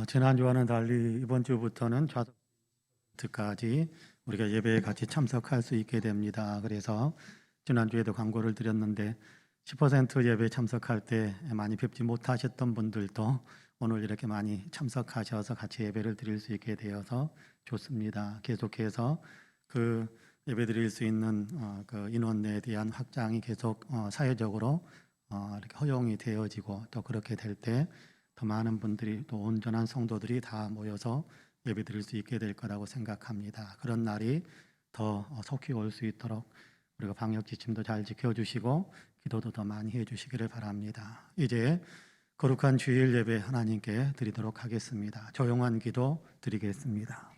지난주와는 달리 이번 주부터는 좌석까지 우리가 예배에 같이 참석할 수 있게 됩니다. 그래서 지난주에도 광고를 드렸는데 10% 예배 참석할 때 많이 뵙지 못하셨던 분들도 오늘 이렇게 많이 참석하셔서 같이 예배를 드릴 수 있게 되어서 좋습니다. 계속해서 그 예배 드릴 수 있는 그 인원에 대한 확장이 계속 사회적으로 이렇게 허용이 되어지고 또 그렇게 될 때 더 많은 분들이 또 온전한 성도들이 다 모여서 예배 드릴 수 있게 될 거라고 생각합니다. 그런 날이 더 속히 올 수 있도록 우리가 방역 지침도 잘 지켜주시고 기도도 더 많이 해주시기를 바랍니다. 이제 거룩한 주일 예배 하나님께 드리도록 하겠습니다. 조용한 기도 드리겠습니다.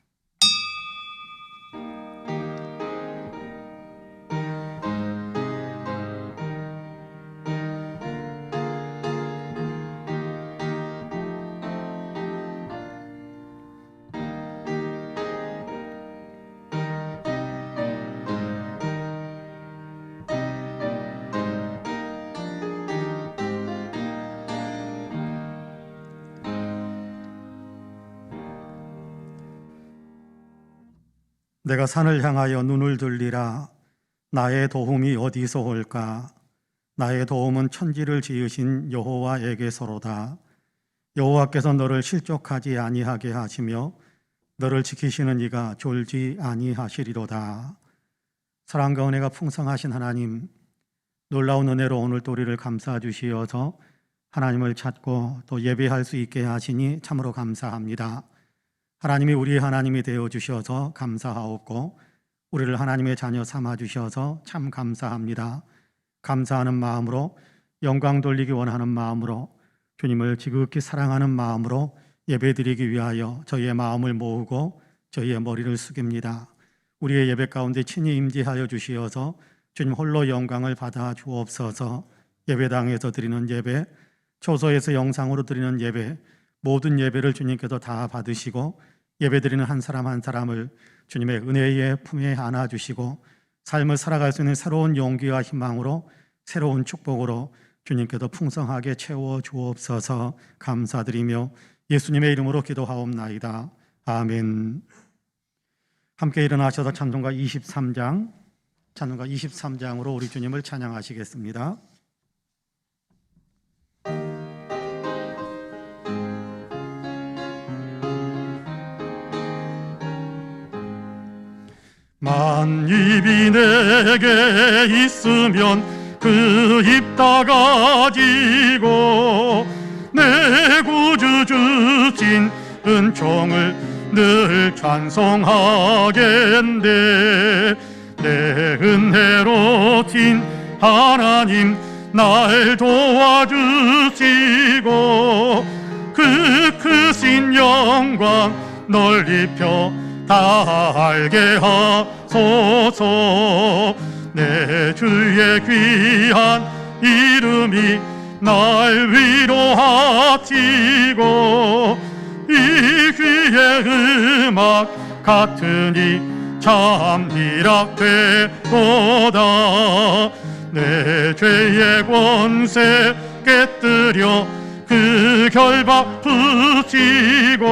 내가 산을 향하여 눈을 들리라. 나의 도움이 어디서 올까? 나의 도움은 천지를 지으신 여호와에게서로다. 여호와께서 너를 실족하지 아니하게 하시며 너를 지키시는 이가 졸지 아니하시리로다. 사랑과 은혜가 풍성하신 하나님, 놀라운 은혜로 오늘 또 우리를 감싸 주시어서 하나님을 찾고 또 예배할 수 있게 하시니 참으로 감사합니다. 하나님이 우리의 하나님이 되어 주셔서 감사하옵고 우리를 하나님의 자녀 삼아 주셔서 참 감사합니다. 감사하는 마음으로, 영광 돌리기 원하는 마음으로, 주님을 지극히 사랑하는 마음으로 예배드리기 위하여 저희의 마음을 모으고 저희의 머리를 숙입니다. 우리의 예배 가운데 친히 임재하여 주시어서 주님 홀로 영광을 받아 주옵소서. 예배당에서 드리는 예배, 초소에서 영상으로 드리는 예배, 모든 예배를 주님께서 다 받으시고 예배드리는 한 사람 한 사람을 주님의 은혜의 품에 안아주시고 삶을 살아갈 수 있는 새로운 용기와 희망으로, 새로운 축복으로 주님께서 풍성하게 채워주옵소서. 감사드리며 예수님의 이름으로 기도하옵나이다. 아멘. 함께 일어나셔서 찬송가 23장으로 우리 주님을 찬양하시겠습니다. 만입이 내게 있으면 그 입 다 가지고 내 구주 주신 은총을 늘 찬송하겠네. 내 은혜로 진 하나님 날 도와주시고 그 크신 영광 널리 펴 다 알게 하소서. 내 주의 귀한 이름이 날 위로하시고 이 귀의 음악 같으니 참 희락되도다. 내 죄의 권세 깨뜨려 그 결박 푸시고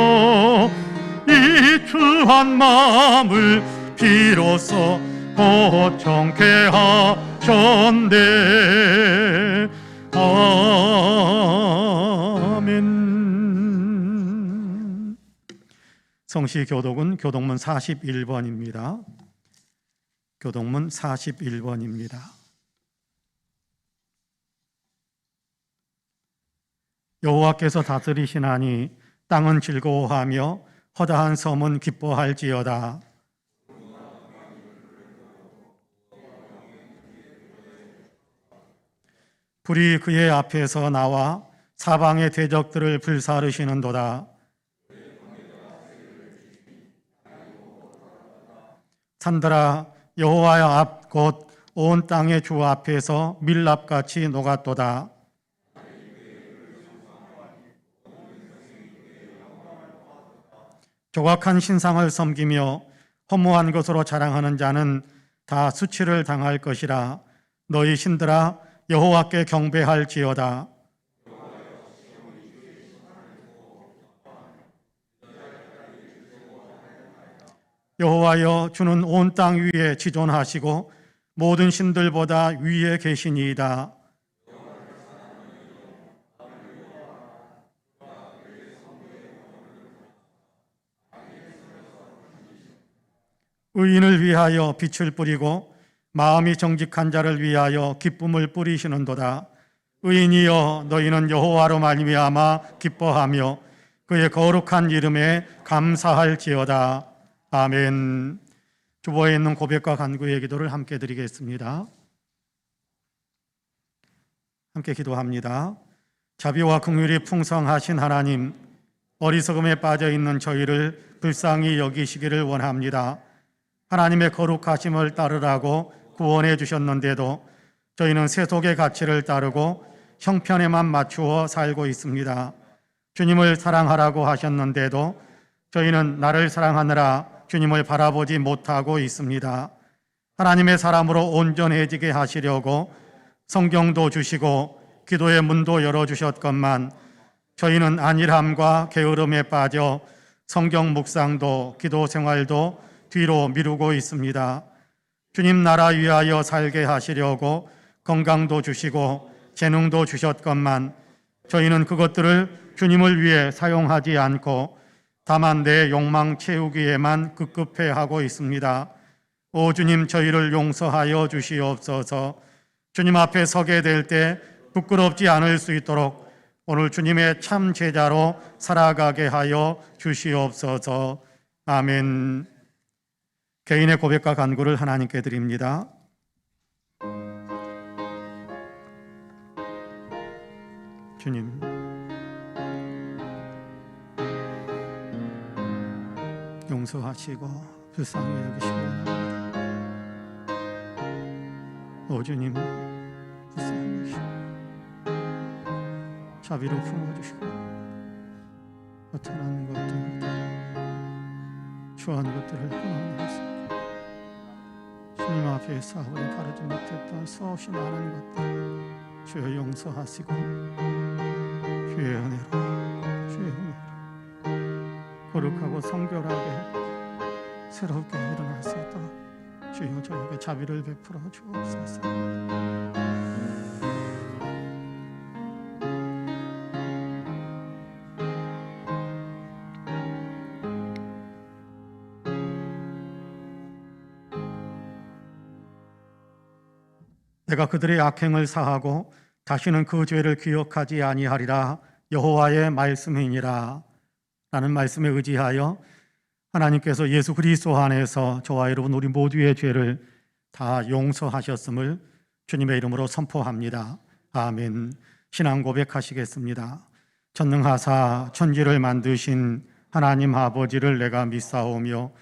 이 추한 마음을 비로소 고청케 하셨네. 아멘. 성시 교독은 교독문 41번입니다. 교독문 41번입니다. 여호와께서 다스리시나니 땅은 즐거워하며 허다한 섬은 기뻐할지어다. 불이 그의 앞에서 나와 사방의 대적들을 불사르시는도다. 산들아 여호와의 앞 곧 온 땅의 주 앞에서 밀랍같이 녹았도다. 조각한 신상을 섬기며 허무한 것으로 자랑하는 자는 다 수치를 당할 것이라. 너희 신들아 여호와께 경배할지어다. 여호와여, 주는 온 땅 위에 지존하시고 모든 신들보다 위에 계시니이다. 의인을 위하여 빛을 뿌리고 마음이 정직한 자를 위하여 기쁨을 뿌리시는도다. 의인이여, 너희는 여호와로 말미암아 기뻐하며 그의 거룩한 이름에 감사할지어다. 아멘. 주보에 있는 고백과 간구의 기도를 함께 드리겠습니다. 함께 기도합니다. 자비와 긍휼이 풍성하신 하나님, 어리석음에 빠져 있는 저희를 불쌍히 여기시기를 원합니다. 하나님의 거룩하심을 따르라고 구원해 주셨는데도 저희는 세속의 가치를 따르고 형편에만 맞추어 살고 있습니다. 주님을 사랑하라고 하셨는데도 저희는 나를 사랑하느라 주님을 바라보지 못하고 있습니다. 하나님의 사람으로 온전해지게 하시려고 성경도 주시고 기도의 문도 열어주셨건만 저희는 안일함과 게으름에 빠져 성경 묵상도 기도 생활도 뒤로 미루고 있습니다. 주님 나라 위하여 살게 하시려고 건강도 주시고 재능도 주셨건만 저희는 그것들을 주님을 위해 사용하지 않고 다만 내 욕망 채우기에만 급급해하고 있습니다. 오 주님, 저희를 용서하여 주시옵소서. 주님 앞에 서게 될 때 부끄럽지 않을 수 있도록 오늘 주님의 참 제자로 살아가게 하여 주시옵소서. 아멘. 개인의 고백과 간구를 하나님께 드립니다. 주님, 용서하시고 불쌍히 여기시기 원합니다. 오 주님, 불쌍히 여기시고 자비로 품어주시고 허탄한 것들, 추한 것들을 끊어내서 주님 앞에 싸우려 바르지 못했던 수없이 많은 것들 주여 용서하시고 주의 은혜로 거룩하고 성결하게 새롭게 일어날 수 있도록 주여 저에게 자비를 베풀어 주옵소서. 내가 그들의 악행을 사하고 다시는 그 죄를 기억하지 아니하리라. 여호와의 말씀이니라. 라는 말씀에 의지하여 하나님께서 예수 그리스도 안에서 저와 여러분 우리 모두의 죄를 다 용서하셨음을 주님의 이름으로 선포합니다. 아멘. 신앙 고백하시겠습니다. 전능하사 천지를 만드신 하나님 아버지를 내가 믿사오며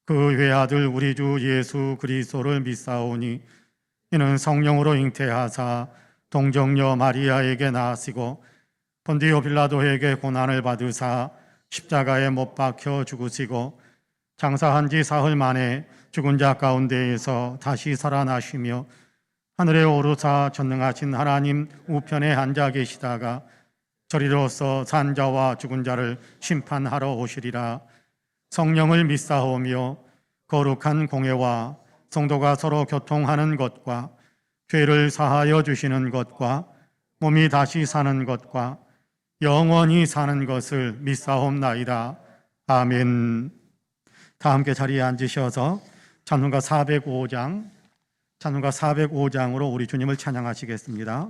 그 외아들 우리 주 예수 그리스도를 믿사오니 이는 성령으로 잉태하사 동정녀 마리아에게 나으시고 본디오 빌라도에게 고난을 받으사 십자가에 못 박혀 죽으시고 장사한 지 사흘 만에 죽은 자 가운데에서 다시 살아나시며 하늘에 오르사 전능하신 하나님 우편에 앉아 계시다가 저리로서 산 자와 죽은 자를 심판하러 오시리라. 성령을 믿사오며 거룩한 공회와 성도가 서로 교통하는 것과 죄를 사하여 주시는 것과 몸이 다시 사는 것과 영원히 사는 것을 믿사옵나이다. 아멘. 다 함께 자리에 앉으셔서 찬송가 405장으로 우리 주님을 찬양하시겠습니다.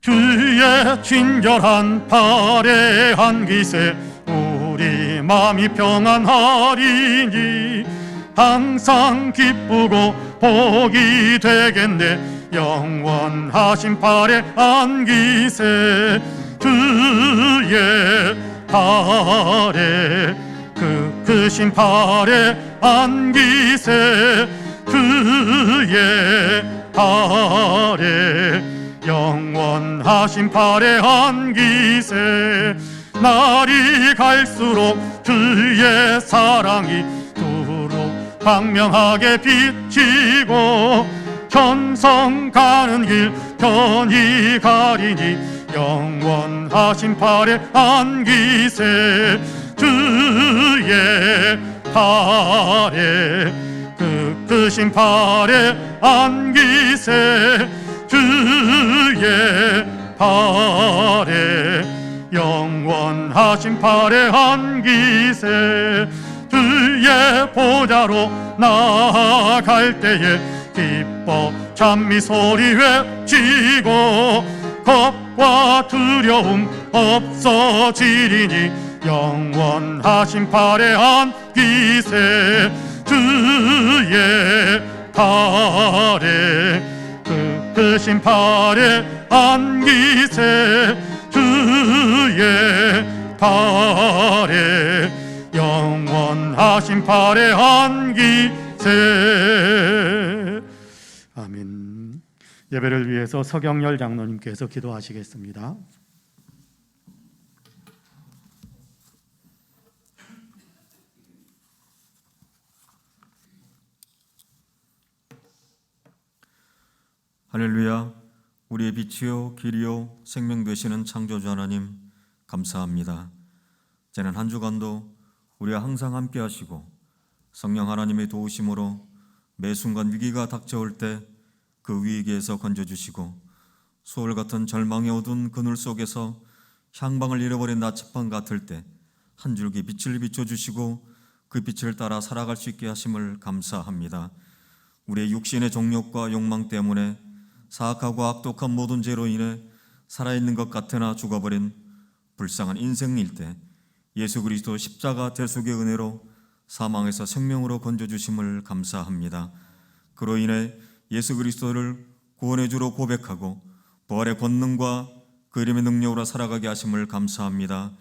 주의 친절한 팔에 안기세 우리 마음이 평안하리니 항상 기쁘고 복이 되겠네. 영원하신 팔에 안기세 주의 팔에 그 크신 팔에 안기세 주의 팔에 영원하신 팔에 안기세. 날이 갈수록 주의 사랑이 두루 광명하게 비치고 천성 가는 길 편히 가리니 영원하신 팔에 안기세. 주의 팔에 크신 팔에 안기세. 주의 팔에 영원하신 팔에 안기세. 주의 보좌로 나아갈 때에 기뻐 찬미 소리 외치고 겁과 두려움 없어지리니 영원하신 팔에 안기세. 주의 팔에 크신 팔에 안기세. 주의 팔에 영원하신 팔에 안기세. 아멘. 예배를 위해서 서경열 장로님께서 기도하시겠습니다. 할렐루야. 우리의 빛이요 길이요 생명 되시는 창조주 하나님 감사합니다. 지난 한 주간도 우리와 항상 함께 하시고 성령 하나님의 도우심으로 매 순간 위기가 닥쳐올 때 그 위기에서 건져주시고 소울 같은 절망의 어두운 그늘 속에서 향방을 잃어버린 나침반 같을 때 한 줄기 빛을 비춰주시고 그 빛을 따라 살아갈 수 있게 하심을 감사합니다. 우리의 육신의 정욕과 욕망 때문에 사악하고 악독한 모든 죄로 인해 살아있는 것 같으나 죽어버린 불쌍한 인생일 때 예수 그리스도 십자가 대속의 은혜로 사망에서 생명으로 건져주심을 감사합니다. 그로 인해 예수 그리스도를 구원의 주로 고백하고 부활의 권능과 그 이름의 능력으로 살아가게 하심을 감사합니다.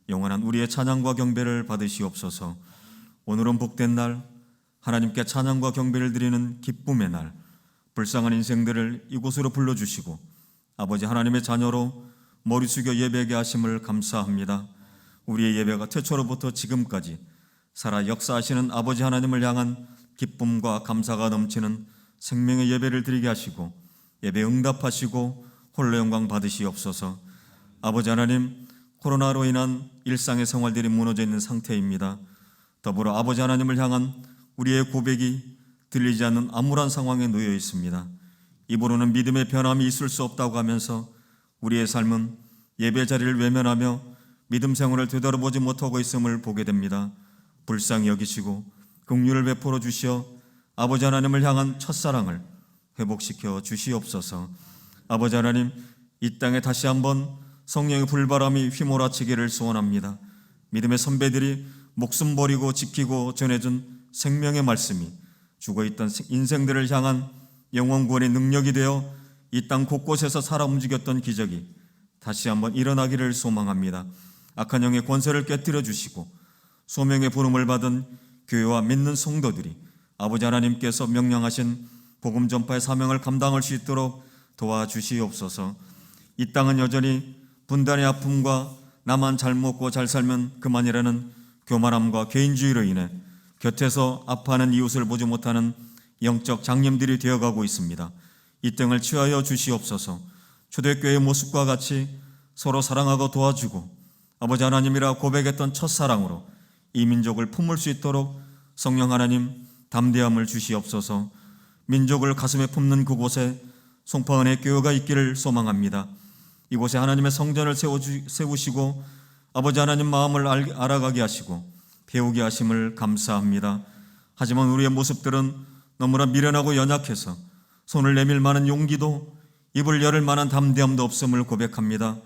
영원한 우리의 찬양과 경배를 받으시옵소서. 오늘은 복된 날, 하나님께 찬양과 경배를 드리는 기쁨의 날, 불쌍한 인생들을 이곳으로 불러주시고 아버지 하나님의 자녀로 머리 숙여 예배하게 하심을 감사합니다. 우리의 예배가 태초로부터 지금까지 살아 역사하시는 아버지 하나님을 향한 기쁨과 감사가 넘치는 생명의 예배를 드리게 하시고 예배 응답하시고 홀로 영광 받으시옵소서. 아버지 하나님, 코로나로 인한 일상의 생활들이 무너져 있는 상태입니다. 더불어 아버지 하나님을 향한 우리의 고백이 들리지 않는 암울한 상황에 놓여 있습니다. 입으로는 믿음의 변함이 있을 수 없다고 하면서 우리의 삶은 예배 자리를 외면하며 믿음 생활을 되돌아보지 못하고 있음을 보게 됩니다. 불쌍히 여기시고 긍휼을 베풀어 주시어 아버지 하나님을 향한 첫사랑을 회복시켜 주시옵소서. 아버지 하나님, 이 땅에 다시 한번 성령의 불바람이 휘몰아치기를 소원합니다. 믿음의 선배들이 목숨 버리고 지키고 전해준 생명의 말씀이 죽어있던 인생들을 향한 영원 구원의 능력이 되어 이 땅 곳곳에서 살아 움직였던 기적이 다시 한번 일어나기를 소망합니다. 악한 영의 권세를 깨뜨려 주시고 소명의 부름을 받은 교회와 믿는 성도들이 아버지 하나님께서 명령하신 복음 전파의 사명을 감당할 수 있도록 도와주시옵소서. 이 땅은 여전히 분단의 아픔과 나만 잘 먹고 잘 살면 그만이라는 교만함과 개인주의로 인해 곁에서 아파하는 이웃을 보지 못하는 영적 장님들이 되어가고 있습니다. 이 땅을 취하여 주시옵소서. 초대교회의 모습과 같이 서로 사랑하고 도와주고 아버지 하나님이라 고백했던 첫사랑으로 이 민족을 품을 수 있도록 성령 하나님 담대함을 주시옵소서. 민족을 가슴에 품는 그곳에 송파은혜 교회가 있기를 소망합니다. 이곳에 하나님의 성전을 세우시고 아버지 하나님 마음을 알아가게 하시고 배우게 하심을 감사합니다. 하지만 우리의 모습들은 너무나 미련하고 연약해서 손을 내밀 만한 용기도 입을 열을 만한 담대함도 없음을 고백합니다.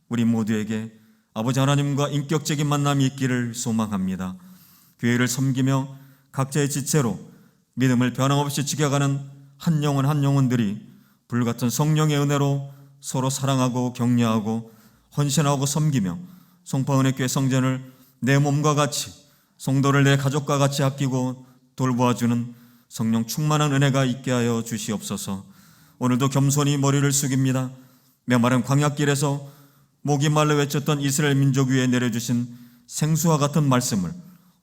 우리 모두에게 아버지 하나님과 인격적인 만남이 있기를 소망합니다. 교회를 섬기며 각자의 지체로 믿음을 변함없이 지켜가는 한 영혼 한 영혼들이 불같은 성령의 은혜로 서로 사랑하고 격려하고 헌신하고 섬기며 송파은혜교회 성전을 내 몸과 같이 성도를 내 가족과 같이 아끼고 돌보아주는 성령 충만한 은혜가 있게 하여 주시옵소서. 오늘도 겸손히 머리를 숙입니다. 메마른 광야길에서 목이 말라 외쳤던 이스라엘 민족 위에 내려주신 생수와 같은 말씀을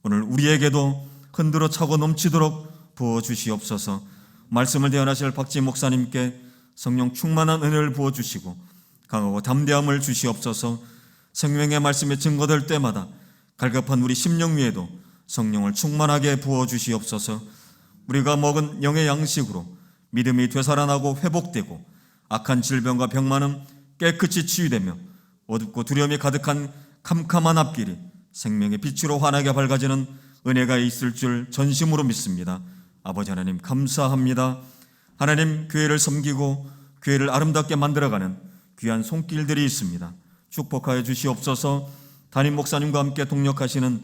오늘 우리에게도 흔들어 차고 넘치도록 부어주시옵소서. 말씀을 대언하실 박지 목사님께 성령 충만한 은혜를 부어주시고 강하고 담대함을 주시옵소서. 생명의 말씀에 증거될 때마다 갈급한 우리 심령 위에도 성령을 충만하게 부어주시옵소서. 우리가 먹은 영의 양식으로 믿음이 되살아나고 회복되고 악한 질병과 병만은 깨끗이 치유되며 어둡고 두려움이 가득한 캄캄한 앞길이 생명의 빛으로 환하게 밝아지는 은혜가 있을 줄 전심으로 믿습니다. 아버지 하나님 감사합니다. 하나님, 교회를 섬기고 교회를 아름답게 만들어가는 귀한 손길들이 있습니다. 축복하여 주시옵소서. 담임 목사님과 함께 동역하시는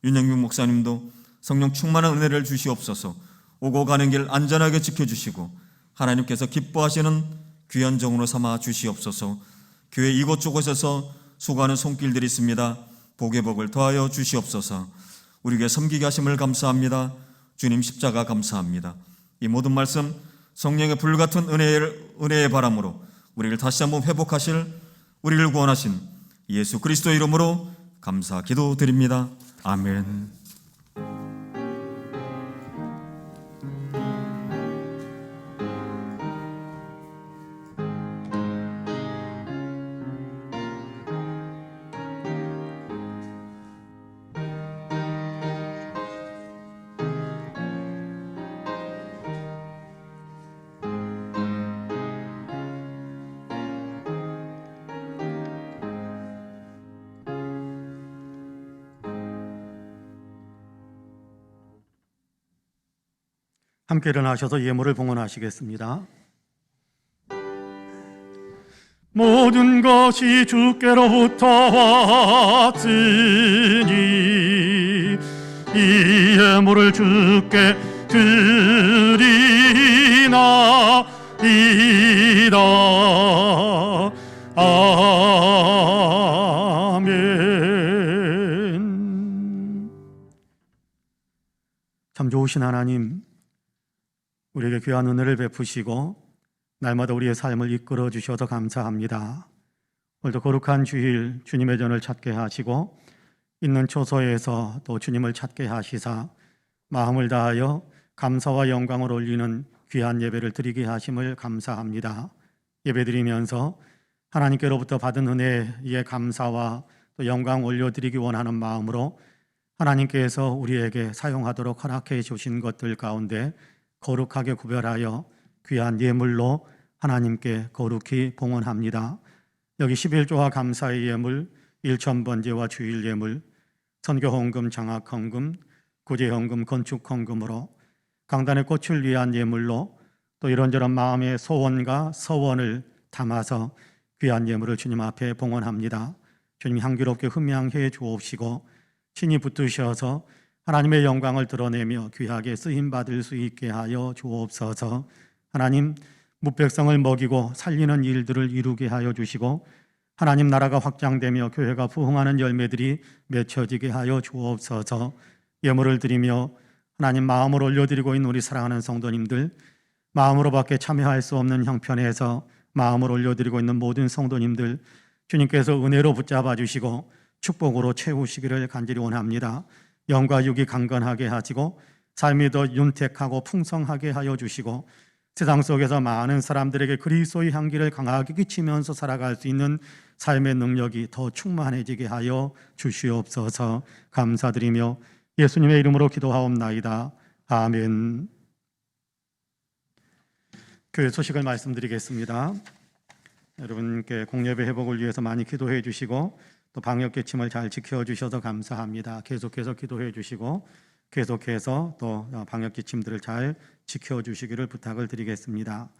윤영민 목사님도 성령 충만한 은혜를 주시옵소서. 오고 가는 길 안전하게 지켜주시고 하나님께서 기뻐하시는 귀한 종으로 삼아 주시옵소서. 교회 이곳저곳에서 수고하는 손길들이 있습니다. 복의 복을 더하여 주시옵소서. 우리에게 섬기게 하심을 감사합니다. 주님 십자가 감사합니다. 이 모든 말씀 성령의 불같은 은혜의 바람으로 우리를 다시 한번 회복하실, 우리를 구원하신 예수 그리스도의 이름으로 감사 기도드립니다. 아멘. 함께 일어나셔서 예물을 봉헌하시겠습니다. 모든 것이 주께로부터 왔으니 이 예물을 주께 드리나이다. 아멘. 참 좋으신 하나님, 우리에게 귀한 은혜를 베푸시고 날마다 우리의 삶을 이끌어 주셔서 감사합니다. 오늘도 거룩한 주일 주님의 전을 찾게 하시고 있는 초소에서 또 주님을 찾게 하시사 마음을 다하여 감사와 영광을 올리는 귀한 예배를 드리게 하심을 감사합니다. 예배드리면서 하나님께로부터 받은 은혜에 감사와 또 영광 올려드리기 원하는 마음으로 하나님께서 우리에게 사용하도록 허락해 주신 것들 가운데 거룩하게 구별하여 귀한 예물로 하나님께 거룩히 봉헌합니다. 여기 11조와 감사의 예물, 일천번제와 주일 예물, 선교헌금, 장학헌금, 구제헌금, 건축헌금으로 강단의 꽃을 위한 예물로 또 이런저런 마음의 소원과 서원을 담아서 귀한 예물을 주님 앞에 봉헌합니다. 주님 향기롭게 흠양해 주옵시고 신이 붙드셔서 하나님의 영광을 드러내며 귀하게 쓰임받을 수 있게 하여 주옵소서. 하나님, 뭇백성을 먹이고 살리는 일들을 이루게 하여 주시고 하나님 나라가 확장되며 교회가 부흥하는 열매들이 맺혀지게 하여 주옵소서. 예물을 드리며 하나님 마음을 올려드리고 있는 우리 사랑하는 성도님들, 마음으로밖에 참여할 수 없는 형편에서 마음을 올려드리고 있는 모든 성도님들, 주님께서 은혜로 붙잡아 주시고 축복으로 채우시기를 간절히 원합니다. 영과 육이 강건하게 하시고 삶이 더 윤택하고 풍성하게 하여 주시고 세상 속에서 많은 사람들에게 그리스도의 향기를 강하게 끼치면서 살아갈 수 있는 삶의 능력이 더 충만해지게 하여 주시옵소서. 감사드리며 예수님의 이름으로 기도하옵나이다. 아멘. 교회 소식을 말씀드리겠습니다. 여러분께 공예배 회복을 위해서 많이 기도해 주시고 또 방역 지침을 잘 지켜주셔서 감사합니다. 계속해서 기도해 주시고 계속해서 또 방역 지침들을 잘 지켜주시기를 부탁을 드리겠습니다.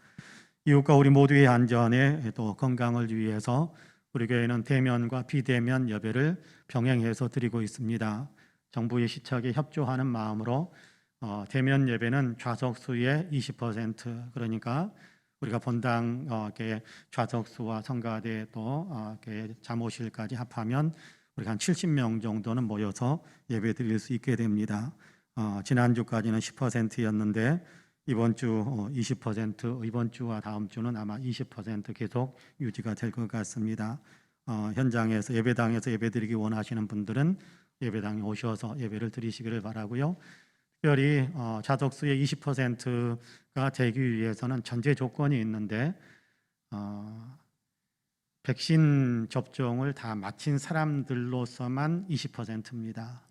이웃과 우리 모두의 안전에 또 건강을 위해서 우리 교회는 대면과 비대면 예배를 병행해서 드리고 있습니다. 정부의 시책에 협조하는 마음으로 대면 예배는 좌석수의 20%, 그러니까 우리가 본당 좌석수와 성가대 또 잠옷실까지 합하면 우리가 한 70명 정도는 모여서 예배 드릴 수 있게 됩니다. 지난주까지는 10%였는데 이번 주 20%, 이번 주와 다음 주는 아마 20% 계속 유지가 될 것 같습니다. 현장에서 예배당에서 예배 드리기 원하시는 분들은 예배당에 오셔서 예배를 드리시기를 바라고요. 특별히 자족수의 20%가 되기 위해서는 전제 조건이 있는데 백신 접종을 다 마친 사람들로서만 20%입니다.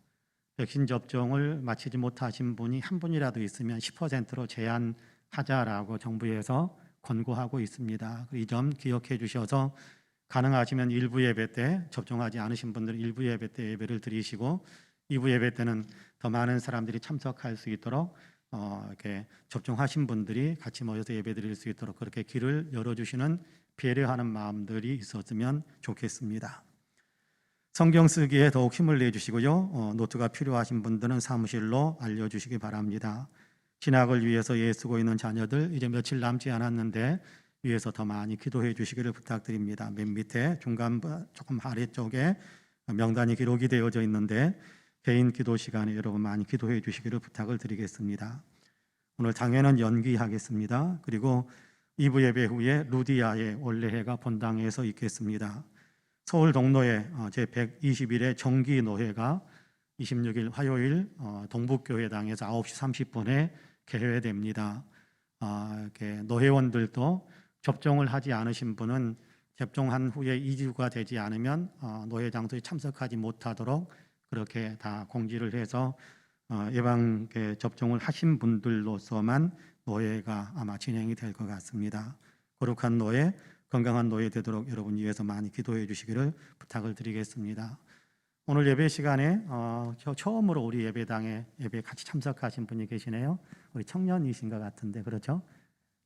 백신 접종을 마치지 못하신 분이 한 분이라도 있으면 10%로 제한하자라고 정부에서 권고하고 있습니다. 이 점 기억해 주셔서 가능하시면 일부 예배 때 접종하지 않으신 분들은 일부 예배 때 예배를 드리시고 2부 예배 때는 더 많은 사람들이 참석할 수 있도록 이렇게 접종하신 분들이 같이 모여서 예배 드릴 수 있도록 그렇게 길을 열어주시는 배려하는 마음들이 있었으면 좋겠습니다. 성경 쓰기에 더욱 힘을 내주시고요. 노트가 필요하신 분들은 사무실로 알려주시기 바랍니다. 진학을 위해서 애쓰고 있는 자녀들 이제 며칠 남지 않았는데 위해서 더 많이 기도해 주시기를 부탁드립니다. 맨 밑에 중간 조금 아래쪽에 명단이 기록이 되어져 있는데 개인 기도 시간에 여러분 많이 기도해 주시기를 부탁을 드리겠습니다. 오늘 장회는 연기하겠습니다. 그리고 2부 예배 후에 루디아의 원례회가 본당에서 있겠습니다. 서울 동로에 제121회 정기노회가 26일 화요일 동북교회당에서 9시 30분에 개회됩니다. 이렇게 노회원들도 접종을 하지 않으신 분은 접종한 후에 2주가 되지 않으면 노회 장소에 참석하지 못하도록 그렇게 다 공지를 해서 예방 접종을 하신 분들로서만 노회가 아마 진행이 될 것 같습니다. 거룩한 노회, 건강한 노회 되도록 여러분 위해서 많이 기도해 주시기를 부탁을 드리겠습니다. 오늘 예배 시간에 처음으로 우리 예배당에 예배 같이 참석하신 분이 계시네요. 우리 청년이신 것 같은데 그렇죠?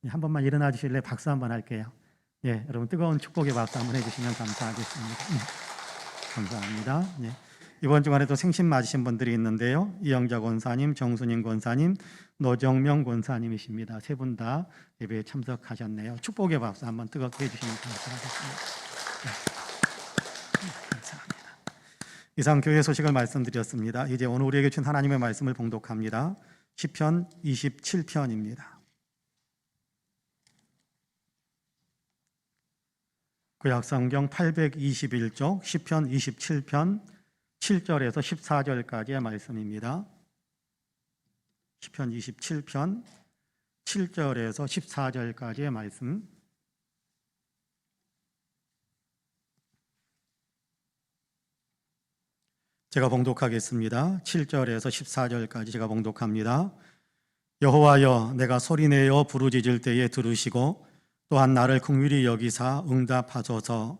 한 번만 일어나 주실래? 박수 한번 할게요. 예, 여러분 뜨거운 축복의 박수 한번 해주시면 감사하겠습니다. 감사합니다. 예. 이번 주간에도 생신 맞으신 분들이 있는데요. 이영자 권사님, 정순임 권사님, 노정명 권사님이십니다. 세 분 다 예배에 참석하셨네요. 축복의 박수 한번 뜨겁게 해주시면 감사하겠습니다. 감사합니다. 이상 교회 소식을 말씀드렸습니다. 이제 오늘 우리에게 준 하나님의 말씀을 봉독합니다. 시편 27편입니다. 구약성경 821쪽 시편 27편 7절에서 14절까지의 말씀입니다. 시편 27편 7절에서 14절까지의 말씀. 제가 봉독하겠습니다. 7절에서 14절까지 제가 봉독합니다. 여호와여, 내가 소리내어 부르짖을 때에 들으시고 또한 나를 긍휼히 여기사 응답하소서.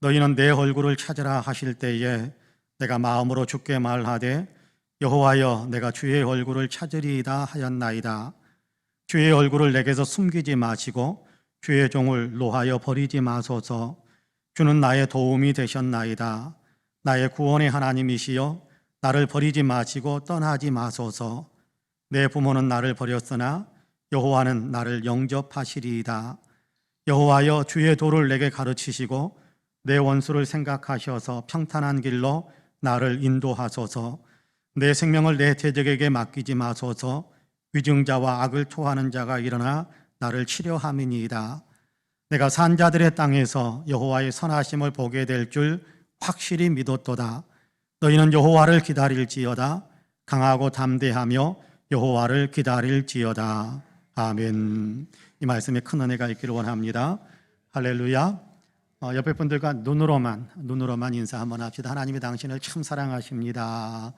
너희는 내 얼굴을 찾으라 하실 때에 내가 마음으로 주께 말하되 여호와여, 내가 주의 얼굴을 찾으리이다 하였나이다. 주의 얼굴을 내게서 숨기지 마시고 주의 종을 노하여 버리지 마소서. 주는 나의 도움이 되셨나이다. 나의 구원의 하나님이시여, 나를 버리지 마시고 떠나지 마소서. 내 부모는 나를 버렸으나 여호와는 나를 영접하시리이다. 여호와여, 주의 도를 내게 가르치시고 내 원수를 생각하셔서 평탄한 길로 나를 인도하소서. 내 생명을 내 대적에게 맡기지 마소서. 위증자와 악을 토하는 자가 일어나 나를 치려함이니이다. 내가 산자들의 땅에서 여호와의 선하심을 보게 될 줄 확실히 믿었도다. 너희는 여호와를 기다릴지어다. 강하고 담대하며 여호와를 기다릴지어다. 아멘. 이 말씀에 큰 은혜가 있기를 원합니다. 할렐루야. 옆에 분들과 눈으로만 인사 한번 합시다. 하나님이 당신을 참 사랑하십니다.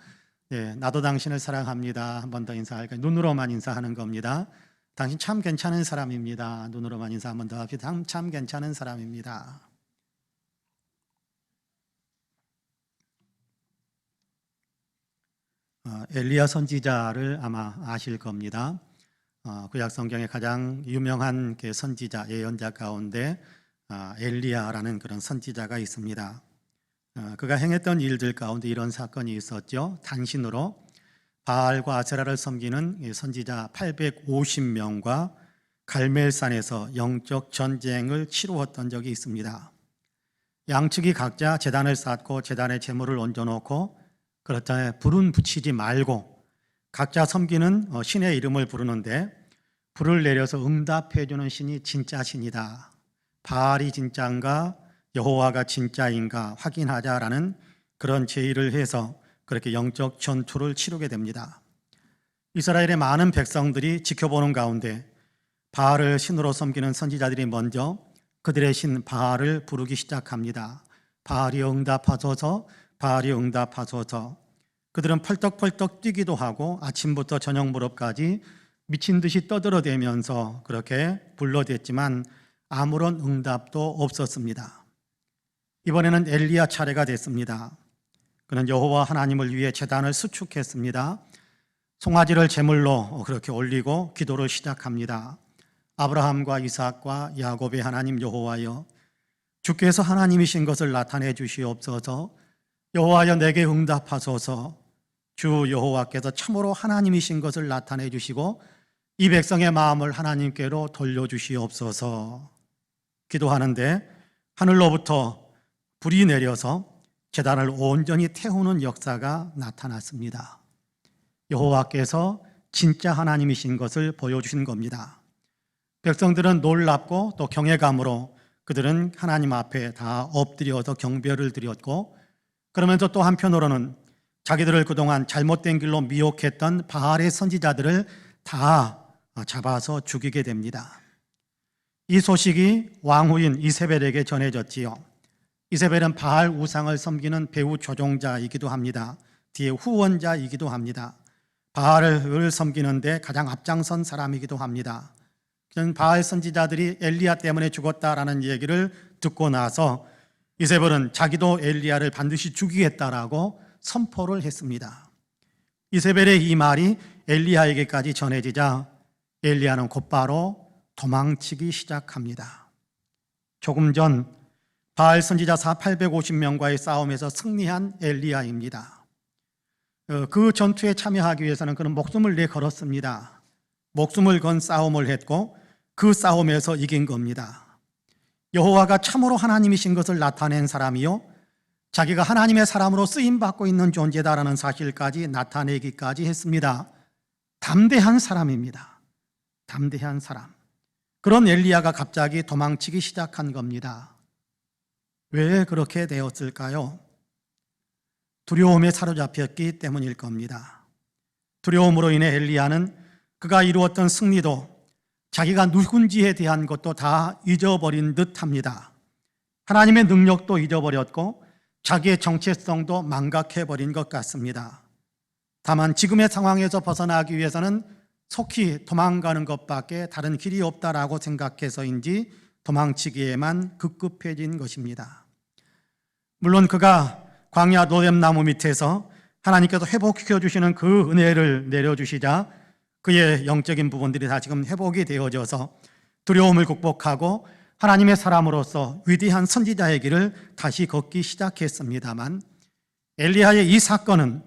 네, 나도 당신을 사랑합니다. 한 번 더 인사할까요? 눈으로만 인사하는 겁니다. 당신 참 괜찮은 사람입니다. 눈으로만 인사 한 번 더 합시다. 참 괜찮은 사람입니다. 엘리야 선지자를 아마 아실 겁니다. 구약 성경의 가장 유명한 선지자, 예언자 가운데 엘리야라는 그런 선지자가 있습니다. 그가 행했던 일들 가운데 이런 사건이 있었죠. 단신으로 바알과 아세라를 섬기는 선지자 850명과 갈멜산에서 영적 전쟁을 치루었던 적이 있습니다. 양측이 각자 제단을 쌓고 제단에 제물을 얹어놓고 그렇다면 불은 붙이지 말고 각자 섬기는 신의 이름을 부르는데 불을 내려서 응답해주는 신이 진짜 신이다. 바알이 진짜인가 여호와가 진짜인가 확인하자라는 그런 제의를 해서 그렇게 영적 전투를 치르게 됩니다. 이스라엘의 많은 백성들이 지켜보는 가운데 바알을 신으로 섬기는 선지자들이 먼저 그들의 신 바알을 부르기 시작합니다. 바알이 응답하소서, 바알이 응답하소서. 그들은 펄떡펄떡 뛰기도 하고 아침부터 저녁 무렵까지 미친 듯이 떠들어대면서 그렇게 불러댔지만 아무런 응답도 없었습니다. 이번에는 엘리야 차례가 됐습니다. 그는 여호와 하나님을 위해 제단을 수축했습니다. 송아지를 제물로 그렇게 올리고 기도를 시작합니다. 아브라함과 이삭과 야곱의 하나님 여호와여, 주께서 하나님이신 것을 나타내 주시옵소서. 여호와여, 내게 응답하소서. 주 여호와께서 참으로 하나님이신 것을 나타내 주시고 이 백성의 마음을 하나님께로 돌려주시옵소서. 기도하는데 하늘로부터 불이 내려서 제단을 온전히 태우는 역사가 나타났습니다. 여호와께서 진짜 하나님이신 것을 보여주신 겁니다. 백성들은 놀랍고 또 경외감으로 그들은 하나님 앞에 다 엎드려서 경배를 드렸고, 그러면서 또 한편으로는 자기들을 그동안 잘못된 길로 미혹했던 바알의 선지자들을 다 잡아서 죽이게 됩니다. 이 소식이 왕후인 이세벨에게 전해졌지요. 이세벨은 바알 우상을 섬기는 배후 조종자이기도 합니다. 뒤에 후원자이기도 합니다. 바알을 섬기는데 가장 앞장선 사람이기도 합니다. 그는 바알 선지자들이 엘리야 때문에 죽었다라는 얘기를 듣고 나서 이세벨은 자기도 엘리야를 반드시 죽이겠다라고 선포를 했습니다. 이세벨의 이 말이 엘리야에게까지 전해지자 엘리야는 곧바로 도망치기 시작합니다. 조금 전 바알 선지자 850명과의 싸움에서 승리한 엘리야입니다. 그 전투에 참여하기 위해서는 그는 목숨을 내걸었습니다. 목숨을 건 싸움을 했고 그 싸움에서 이긴 겁니다. 여호와가 참으로 하나님이신 것을 나타낸 사람이요, 자기가 하나님의 사람으로 쓰임받고 있는 존재다라는 사실까지 나타내기까지 했습니다. 담대한 사람입니다. 담대한 사람. 그런 엘리야가 갑자기 도망치기 시작한 겁니다. 왜 그렇게 되었을까요? 두려움에 사로잡혔기 때문일 겁니다. 두려움으로 인해 엘리야는 그가 이루었던 승리도 자기가 누군지에 대한 것도 다 잊어버린 듯합니다. 하나님의 능력도 잊어버렸고 자기의 정체성도 망각해버린 것 같습니다. 다만 지금의 상황에서 벗어나기 위해서는 속히 도망가는 것밖에 다른 길이 없다라고 생각해서인지 도망치기에만 급급해진 것입니다. 물론 그가 광야 노뎀나무 밑에서 하나님께서 회복시켜 주시는 그 은혜를 내려주시자 그의 영적인 부분들이 다 지금 회복이 되어져서 두려움을 극복하고 하나님의 사람으로서 위대한 선지자의 길을 다시 걷기 시작했습니다만, 엘리야의 이 사건은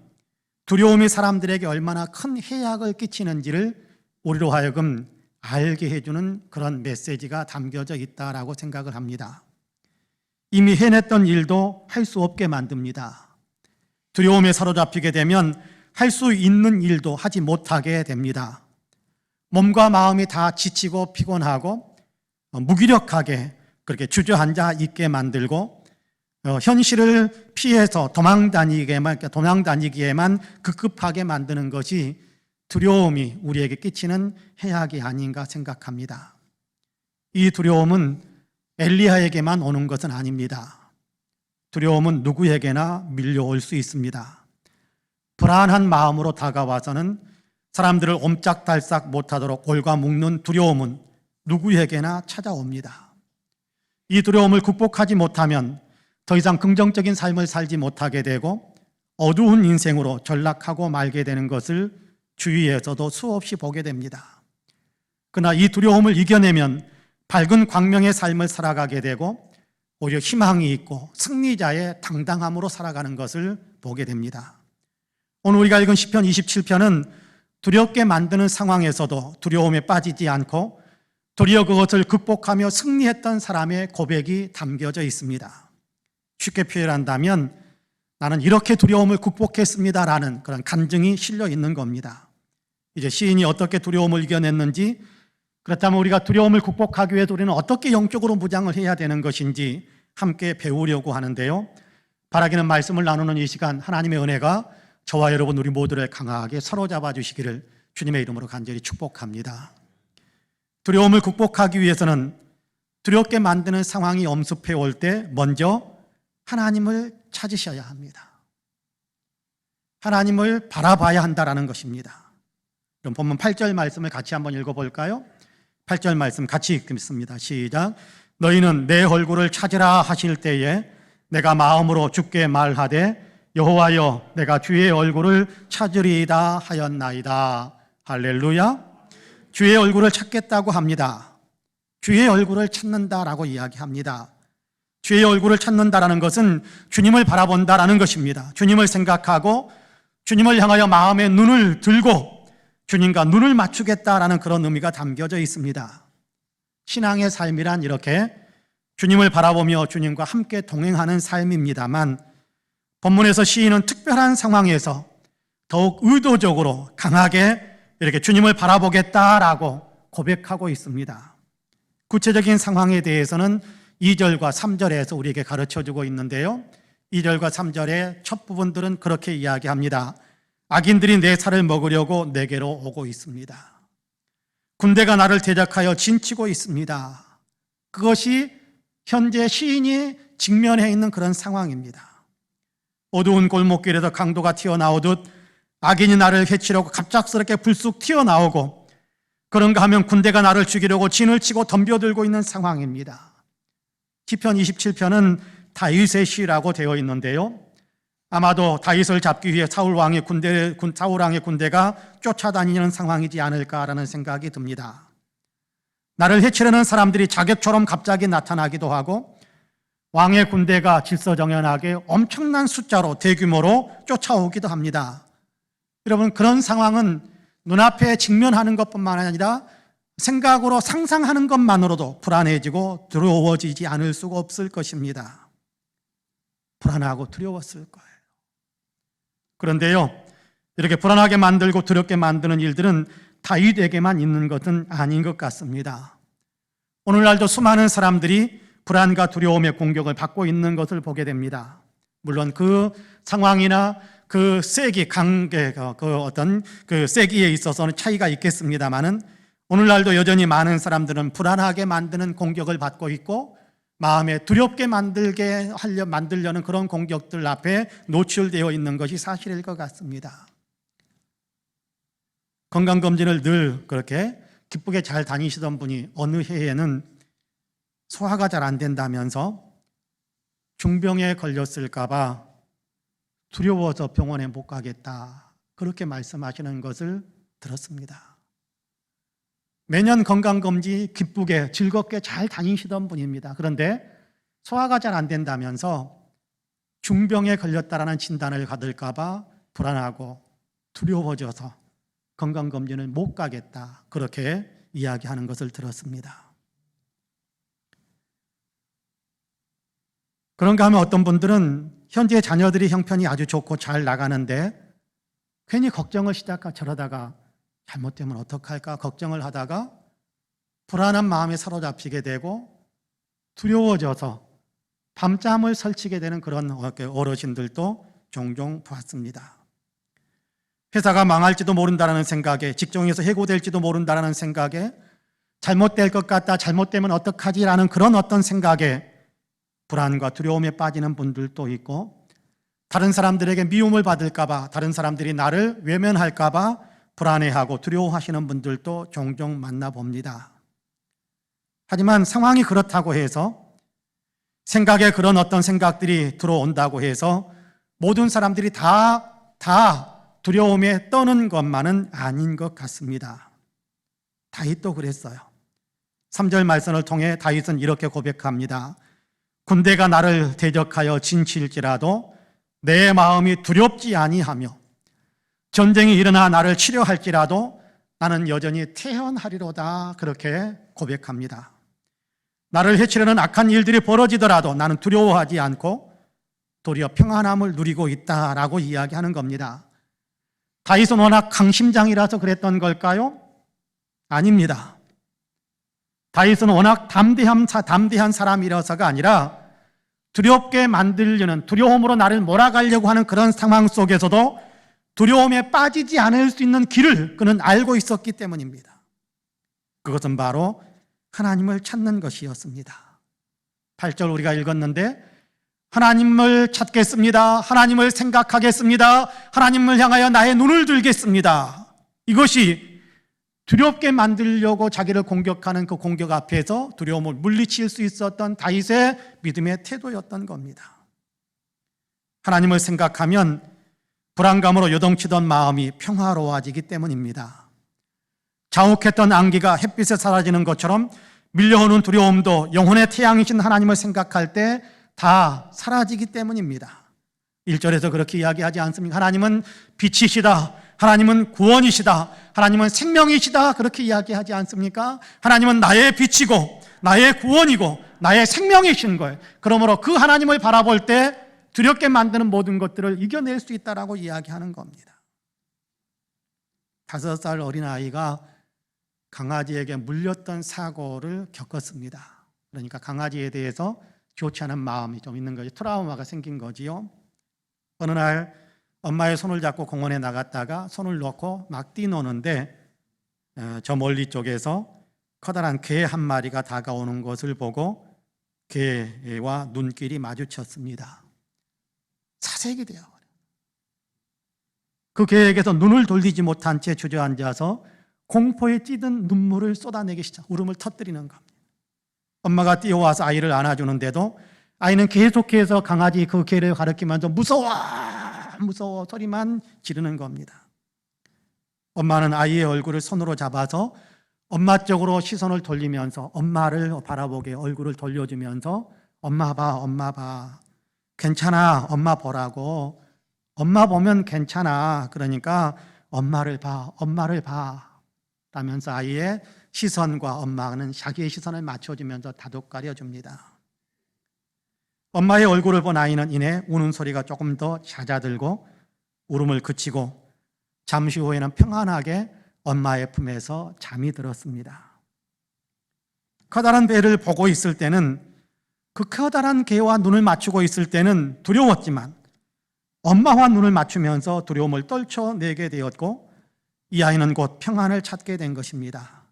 두려움이 사람들에게 얼마나 큰 해악을 끼치는지를 우리로 하여금 알게 해주는 그런 메시지가 담겨져 있다라고 생각을 합니다. 이미 해냈던 일도 할 수 없게 만듭니다. 두려움에 사로잡히게 되면 할 수 있는 일도 하지 못하게 됩니다. 몸과 마음이 다 지치고 피곤하고 무기력하게 그렇게 주저앉아 있게 만들고 현실을 피해서 도망다니기에만 급급하게 만드는 것이 두려움이 우리에게 끼치는 해악이 아닌가 생각합니다. 이 두려움은 엘리야에게만 오는 것은 아닙니다. 두려움은 누구에게나 밀려올 수 있습니다. 불안한 마음으로 다가와서는 사람들을 옴짝달싹 못하도록 곪아묵는 두려움은 누구에게나 찾아옵니다. 이 두려움을 극복하지 못하면 더 이상 긍정적인 삶을 살지 못하게 되고 어두운 인생으로 전락하고 말게 되는 것을 주위에서도 수없이 보게 됩니다. 그러나 이 두려움을 이겨내면 밝은 광명의 삶을 살아가게 되고 오히려 희망이 있고 승리자의 당당함으로 살아가는 것을 보게 됩니다. 오늘 우리가 읽은 시편 27편은 두렵게 만드는 상황에서도 두려움에 빠지지 않고 도리어 그것을 극복하며 승리했던 사람의 고백이 담겨져 있습니다. 쉽게 표현한다면 나는 이렇게 두려움을 극복했습니다라는 그런 간증이 실려 있는 겁니다. 이제 시인이 어떻게 두려움을 이겨냈는지, 그렇다면 우리가 두려움을 극복하기 위해 우리는 어떻게 영적으로 무장을 해야 되는 것인지 함께 배우려고 하는데요. 바라기는 말씀을 나누는 이 시간 하나님의 은혜가 저와 여러분 우리 모두를 강하게 사로잡아 주시기를 주님의 이름으로 간절히 축복합니다. 두려움을 극복하기 위해서는 두렵게 만드는 상황이 엄습해 올 때 먼저 하나님을 찾으셔야 합니다. 하나님을 바라봐야 한다는 것입니다. 그럼 본문 8절 말씀을 같이 한번 읽어볼까요? 8절 말씀 같이 읽겠습니다. 시작. 너희는 내 얼굴을 찾으라 하실 때에 내가 마음으로 주께 말하되 여호와여 내가 주의 얼굴을 찾으리이다 하였나이다. 할렐루야. 주의 얼굴을 찾겠다고 합니다. 주의 얼굴을 찾는다라고 이야기합니다. 주의 얼굴을 찾는다라는 것은 주님을 바라본다라는 것입니다. 주님을 생각하고 주님을 향하여 마음의 눈을 들고 주님과 눈을 맞추겠다라는 그런 의미가 담겨져 있습니다. 신앙의 삶이란 이렇게 주님을 바라보며 주님과 함께 동행하는 삶입니다만 본문에서 시인은 특별한 상황에서 더욱 의도적으로 강하게 이렇게 주님을 바라보겠다라고 고백하고 있습니다. 구체적인 상황에 대해서는 2절과 3절에서 우리에게 가르쳐주고 있는데요. 2절과 3절의 첫 부분들은 그렇게 이야기합니다. 악인들이 내 살을 먹으려고 내게로 오고 있습니다. 군대가 나를 대적하여 진치고 있습니다. 그것이 현재 시인이 직면해 있는 그런 상황입니다. 어두운 골목길에서 강도가 튀어나오듯 악인이 나를 해치려고 갑작스럽게 불쑥 튀어나오고 그런가 하면 군대가 나를 죽이려고 진을 치고 덤벼들고 있는 상황입니다. 시편 27편은 다윗의 시라고 되어 있는데요. 아마도 다윗을 잡기 위해 사울 왕의 군대가 쫓아다니는 상황이지 않을까라는 생각이 듭니다. 나를 해치려는 사람들이 자객처럼 갑자기 나타나기도 하고 왕의 군대가 질서정연하게 엄청난 숫자로 대규모로 쫓아오기도 합니다. 여러분, 그런 상황은 눈앞에 직면하는 것뿐만 아니라 생각으로 상상하는 것만으로도 불안해지고 두려워지지 않을 수가 없을 것입니다. 불안하고 두려웠을 거예요. 그런데요, 이렇게 불안하게 만들고 두렵게 만드는 일들은 다윗에게만 있는 것은 아닌 것 같습니다. 오늘날도 수많은 사람들이 불안과 두려움의 공격을 받고 있는 것을 보게 됩니다. 물론 그 상황이나 그 세기, 그 세기에 있어서는 차이가 있겠습니다만은 오늘날도 여전히 많은 사람들은 불안하게 만드는 공격을 받고 있고 마음에 두렵게 만들려는 그런 공격들 앞에 노출되어 있는 것이 사실일 것 같습니다. 건강검진을 늘 그렇게 기쁘게 잘 다니시던 분이 어느 해에는 소화가 잘 안 된다면서 중병에 걸렸을까 봐 두려워서 병원에 못 가겠다, 그렇게 말씀하시는 것을 들었습니다. 매년 건강검진 기쁘게 즐겁게 잘 다니시던 분입니다. 그런데 소화가 잘 안 된다면서 중병에 걸렸다라는 진단을 받을까 봐 불안하고 두려워져서 건강검진을 못 가겠다, 그렇게 이야기하는 것을 들었습니다. 그런가 하면 어떤 분들은 현재 자녀들이 형편이 아주 좋고 잘 나가는데 괜히 걱정을 저러다가 잘못되면 어떡할까 걱정을 하다가 불안한 마음에 사로잡히게 되고 두려워져서 밤잠을 설치게 되는 그런 어르신들도 종종 봤습니다. 회사가 망할지도 모른다는 생각에, 직종에서 해고될지도 모른다는 생각에, 잘못될 것 같다, 잘못되면 어떡하지라는 그런 어떤 생각에 불안과 두려움에 빠지는 분들도 있고, 다른 사람들에게 미움을 받을까 봐, 다른 사람들이 나를 외면할까 봐 불안해하고 두려워하시는 분들도 종종 만나봅니다. 하지만 상황이 그렇다고 해서, 생각에 그런 어떤 생각들이 들어온다고 해서 모든 사람들이 다 두려움에 떠는 것만은 아닌 것 같습니다. 다윗도 그랬어요. 3절 말씀을 통해 다윗은 이렇게 고백합니다. 군대가 나를 대적하여 진칠지라도 내 마음이 두렵지 아니하며 전쟁이 일어나 나를 치려할지라도 나는 여전히 태연하리로다, 그렇게 고백합니다. 나를 해치려는 악한 일들이 벌어지더라도 나는 두려워하지 않고 도리어 평안함을 누리고 있다라고 이야기하는 겁니다. 다윗은 워낙 강심장이라서 그랬던 걸까요? 아닙니다. 다윗은 워낙 담대한 사람이라서가 아니라 두렵게 만들려는, 두려움으로 나를 몰아가려고 하는 그런 상황 속에서도 두려움에 빠지지 않을 수 있는 길을 그는 알고 있었기 때문입니다. 그것은 바로 하나님을 찾는 것이었습니다. 8절 우리가 읽었는데 하나님을 찾겠습니다. 하나님을 생각하겠습니다. 하나님을 향하여 나의 눈을 들겠습니다. 이것이 두렵게 만들려고 자기를 공격하는 그 공격 앞에서 두려움을 물리칠 수 있었던 다윗의 믿음의 태도였던 겁니다. 하나님을 생각하면 불안감으로 요동치던 마음이 평화로워지기 때문입니다. 자욱했던 안기가 햇빛에 사라지는 것처럼 밀려오는 두려움도 영혼의 태양이신 하나님을 생각할 때 다 사라지기 때문입니다. 1절에서 그렇게 이야기하지 않습니까? 하나님은 빛이시다. 하나님은 구원이시다. 하나님은 생명이시다. 그렇게 이야기하지 않습니까? 하나님은 나의 빛이고 나의 구원이고 나의 생명이신 거예요. 그러므로 그 하나님을 바라볼 때 두렵게 만드는 모든 것들을 이겨낼 수 있다라고 이야기하는 겁니다. 5살 어린아이가 강아지에게 물렸던 사고를 겪었습니다. 그러니까 강아지에 대해서 좋지 않은 마음이 좀 있는 거죠. 트라우마가 생긴 거지요. 어느 날 엄마의 손을 잡고 공원에 나갔다가 손을 놓고 막 뛰노는데 저 멀리 쪽에서 커다란 개 한 마리가 다가오는 것을 보고 개와 눈길이 마주쳤습니다. 사색이 돼요. 그 개에게서 눈을 돌리지 못한 채 주저앉아서 공포에 찌든 눈물을 쏟아내기 시작, 울음을 터뜨리는 겁니다. 엄마가 뛰어와서 아이를 안아주는데도 아이는 계속해서 강아지 그 개를 가리키면서 무서워 무서워 소리만 지르는 겁니다. 엄마는 아이의 얼굴을 손으로 잡아서 엄마 쪽으로 시선을 돌리면서 엄마를 바라보게 얼굴을 돌려주면서 엄마 봐 괜찮아 엄마 보라고, 엄마 보면 괜찮아, 그러니까 엄마를 봐 라면서 아이의 시선과 엄마는 자기의 시선을 맞춰주면서 다독거려 줍니다. 엄마의 얼굴을 본 아이는 이내 우는 소리가 조금 더 잦아들고 울음을 그치고 잠시 후에는 평안하게 엄마의 품에서 잠이 들었습니다. 커다란 배를 보고 있을 때는, 그 커다란 개와 눈을 맞추고 있을 때는 두려웠지만 엄마와 눈을 맞추면서 두려움을 떨쳐내게 되었고 이 아이는 곧 평안을 찾게 된 것입니다.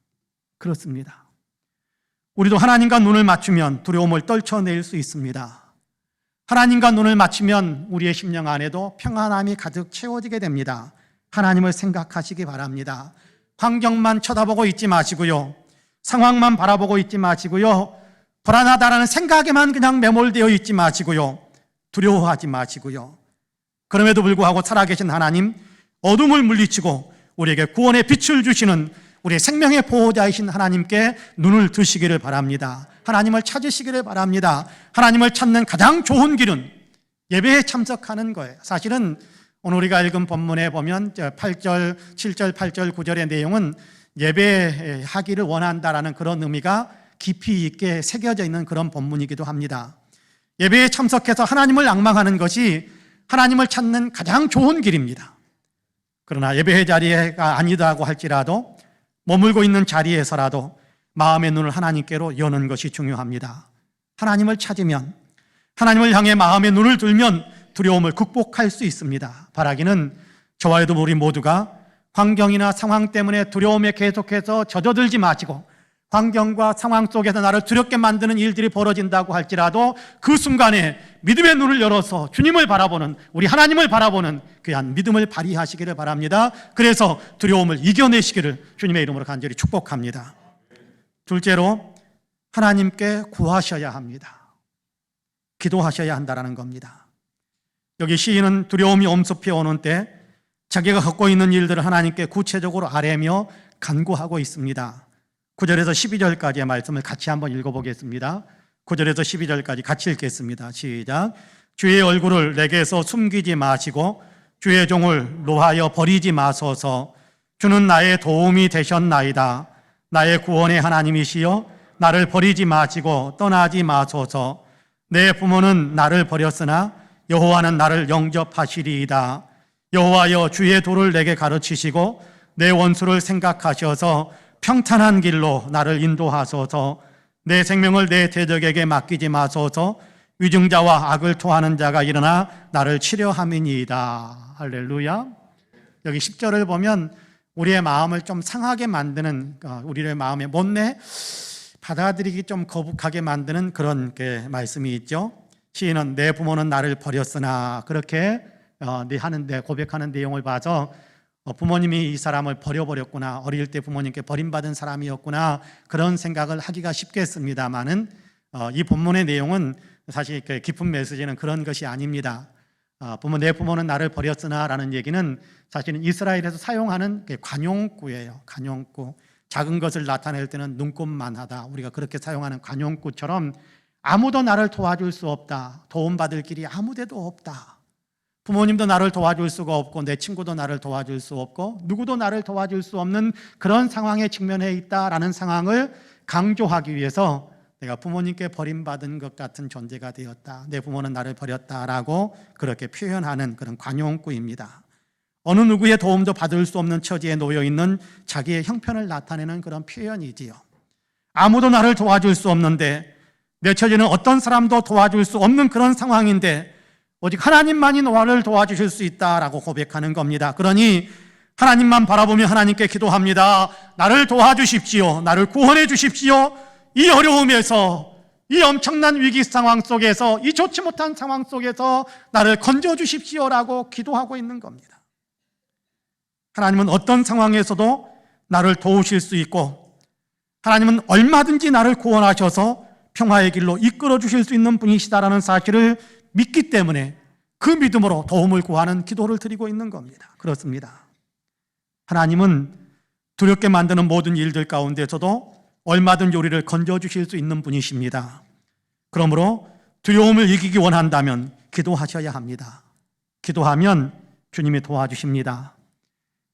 그렇습니다. 우리도 하나님과 눈을 맞추면 두려움을 떨쳐낼 수 있습니다. 하나님과 눈을 맞추면 우리의 심령 안에도 평안함이 가득 채워지게 됩니다. 하나님을 생각하시기 바랍니다. 환경만 쳐다보고 있지 마시고요, 상황만 바라보고 있지 마시고요, 불안하다라는 생각에만 그냥 매몰되어 있지 마시고요, 두려워하지 마시고요, 그럼에도 불구하고 살아계신 하나님, 어둠을 물리치고 우리에게 구원의 빛을 주시는 우리의 생명의 보호자이신 하나님께 눈을 드시기를 바랍니다. 하나님을 찾으시기를 바랍니다. 하나님을 찾는 가장 좋은 길은 예배에 참석하는 거예요. 사실은 오늘 우리가 읽은 본문에 보면 8절, 7절, 8절, 9절의 내용은 예배하기를 원한다라는 그런 의미가 깊이 있게 새겨져 있는 그런 본문이기도 합니다. 예배에 참석해서 하나님을 앙망하는 것이 하나님을 찾는 가장 좋은 길입니다. 그러나 예배의 자리가 아니다고 할지라도 머물고 있는 자리에서라도 마음의 눈을 하나님께로 여는 것이 중요합니다. 하나님을 찾으면, 하나님을 향해 마음의 눈을 들면 두려움을 극복할 수 있습니다. 바라기는 저와 여러분 우리 모두가 환경이나 상황 때문에 두려움에 계속해서 젖어들지 마시고, 환경과 상황 속에서 나를 두렵게 만드는 일들이 벌어진다고 할지라도 그 순간에 믿음의 눈을 열어서 주님을 바라보는, 우리 하나님을 바라보는 귀한 믿음을 발휘하시기를 바랍니다. 그래서 두려움을 이겨내시기를 주님의 이름으로 간절히 축복합니다. 둘째로, 하나님께 구하셔야 합니다. 기도하셔야 한다는 겁니다. 여기 시인은 두려움이 엄습해 오는 때 자기가 갖고 있는 일들을 하나님께 구체적으로 아뢰며 간구하고 있습니다. 9절에서 12절까지의 말씀을 같이 한번 읽어보겠습니다. 9절에서 12절까지 같이 읽겠습니다. 시작. 주의 얼굴을 내게서 숨기지 마시고 주의 종을 노하여 버리지 마소서. 주는 나의 도움이 되셨나이다. 나의 구원의 하나님이시여 나를 버리지 마시고 떠나지 마소서. 내 부모는 나를 버렸으나 여호와는 나를 영접하시리이다. 여호와여 주의 도를 내게 가르치시고 내 원수를 생각하셔서 평탄한 길로 나를 인도하소서. 내 생명을 내 대적에게 맡기지 마소서. 위증자와 악을 토하는 자가 일어나 나를 치려함이니이다. 할렐루야. 여기 10절을 보면 우리의 마음을 좀 상하게 만드는, 우리의 마음에 못내 받아들이기 좀 거북하게 만드는 그런 말씀이 있죠. 시인은 내 부모는 나를 버렸으나 그렇게 하는데 고백하는 내용을 봐서 부모님이 이 사람을 버려버렸구나, 어릴 때 부모님께 버림받은 사람이었구나, 그런 생각을 하기가 쉽겠습니다만은 이 본문의 내용은 사실 깊은 메시지는 그런 것이 아닙니다. 내 부모는 나를 버렸으나 라는 얘기는 사실은 이스라엘에서 사용하는 관용구예요. 관용구. 작은 것을 나타낼 때는 눈꼽만 하다, 우리가 그렇게 사용하는 관용구처럼 아무도 나를 도와줄 수 없다, 도움받을 길이 아무데도 없다, 부모님도 나를 도와줄 수가 없고 내 친구도 나를 도와줄 수 없고 누구도 나를 도와줄 수 없는 그런 상황에 직면해 있다라는 상황을 강조하기 위해서 내가 부모님께 버림받은 것 같은 존재가 되었다, 내 부모는 나를 버렸다라고 그렇게 표현하는 그런 관용구입니다. 어느 누구의 도움도 받을 수 없는 처지에 놓여 있는 자기의 형편을 나타내는 그런 표현이지요. 아무도 나를 도와줄 수 없는데, 내 처지는 어떤 사람도 도와줄 수 없는 그런 상황인데 오직 하나님만이 나를 도와주실 수 있다라고 고백하는 겁니다. 그러니 하나님만 바라보며 하나님께 기도합니다. 나를 도와주십시오, 나를 구원해 주십시오, 이 어려움에서, 이 엄청난 위기 상황 속에서, 이 좋지 못한 상황 속에서 나를 건져 주십시오라고 기도하고 있는 겁니다. 하나님은 어떤 상황에서도 나를 도우실 수 있고, 하나님은 얼마든지 나를 구원하셔서 평화의 길로 이끌어 주실 수 있는 분이시다라는 사실을 믿기 때문에 그 믿음으로 도움을 구하는 기도를 드리고 있는 겁니다. 그렇습니다. 하나님은 두렵게 만드는 모든 일들 가운데서도 얼마든지 우리를 건져 주실 수 있는 분이십니다. 그러므로 두려움을 이기기 원한다면 기도하셔야 합니다. 기도하면 주님이 도와주십니다.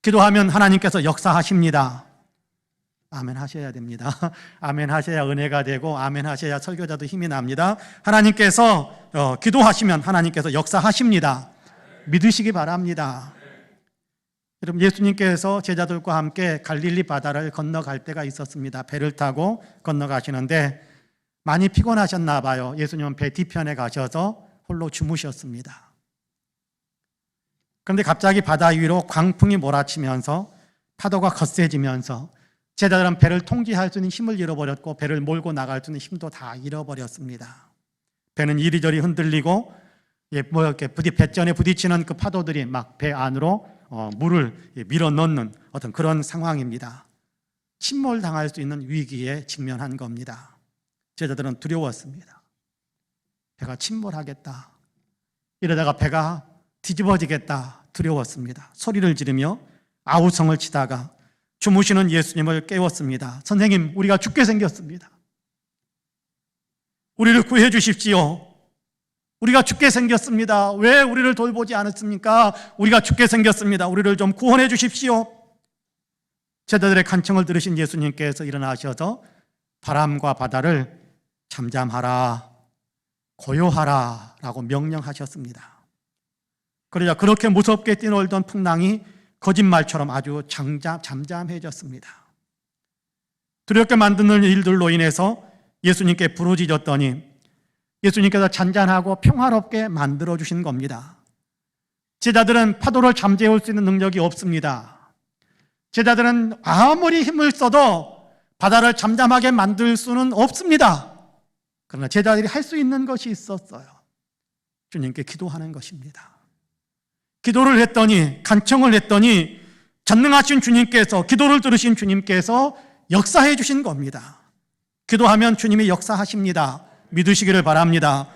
기도하면 하나님께서 역사하십니다. 아멘 하셔야 됩니다. 아멘 하셔야 은혜가 되고, 아멘 하셔야 설교자도 힘이 납니다. 하나님께서 기도하시면 하나님께서 역사하십니다. 믿으시기 바랍니다. 여러분, 예수님께서 제자들과 함께 갈릴리 바다를 건너갈 때가 있었습니다. 배를 타고 건너가시는데 많이 피곤하셨나 봐요. 예수님은 배 뒤편에 가셔서 홀로 주무셨습니다. 그런데 갑자기 바다 위로 광풍이 몰아치면서 파도가 거세지면서 제자들은 배를 통제할 수 있는 힘을 잃어버렸고 배를 몰고 나갈 수 있는 힘도 다 잃어버렸습니다. 배는 이리저리 흔들리고 이렇게 배전에 부딪히는 그 파도들이 막 배 안으로 물을 밀어 넣는 어떤 그런 상황입니다. 침몰당할 수 있는 위기에 직면한 겁니다. 제자들은 두려웠습니다. 배가 침몰하겠다, 이러다가 배가 뒤집어지겠다 두려웠습니다. 소리를 지르며 아우성을 치다가 주무시는 예수님을 깨웠습니다. 선생님, 우리가 죽게 생겼습니다. 우리를 구해 주십시오. 우리가 죽게 생겼습니다. 왜 우리를 돌보지 않았습니까? 우리가 죽게 생겼습니다. 우리를 좀 구원해 주십시오. 제자들의 간청을 들으신 예수님께서 일어나셔서 바람과 바다를 잠잠하라, 고요하라 라고 명령하셨습니다. 그러자 그렇게 무섭게 뛰놀던 풍랑이 거짓말처럼 아주 잠잠해졌습니다. 두렵게 만드는 일들로 인해서 예수님께 부르짖었더니 예수님께서 잔잔하고 평화롭게 만들어주신 겁니다. 제자들은 파도를 잠재울 수 있는 능력이 없습니다. 제자들은 아무리 힘을 써도 바다를 잠잠하게 만들 수는 없습니다. 그러나 제자들이 할 수 있는 것이 있었어요. 주님께 기도하는 것입니다. 기도를 했더니, 간청을 했더니 전능하신 주님께서, 기도를 들으신 주님께서 역사해 주신 겁니다. 기도하면 주님이 역사하십니다. 믿으시기를 바랍니다.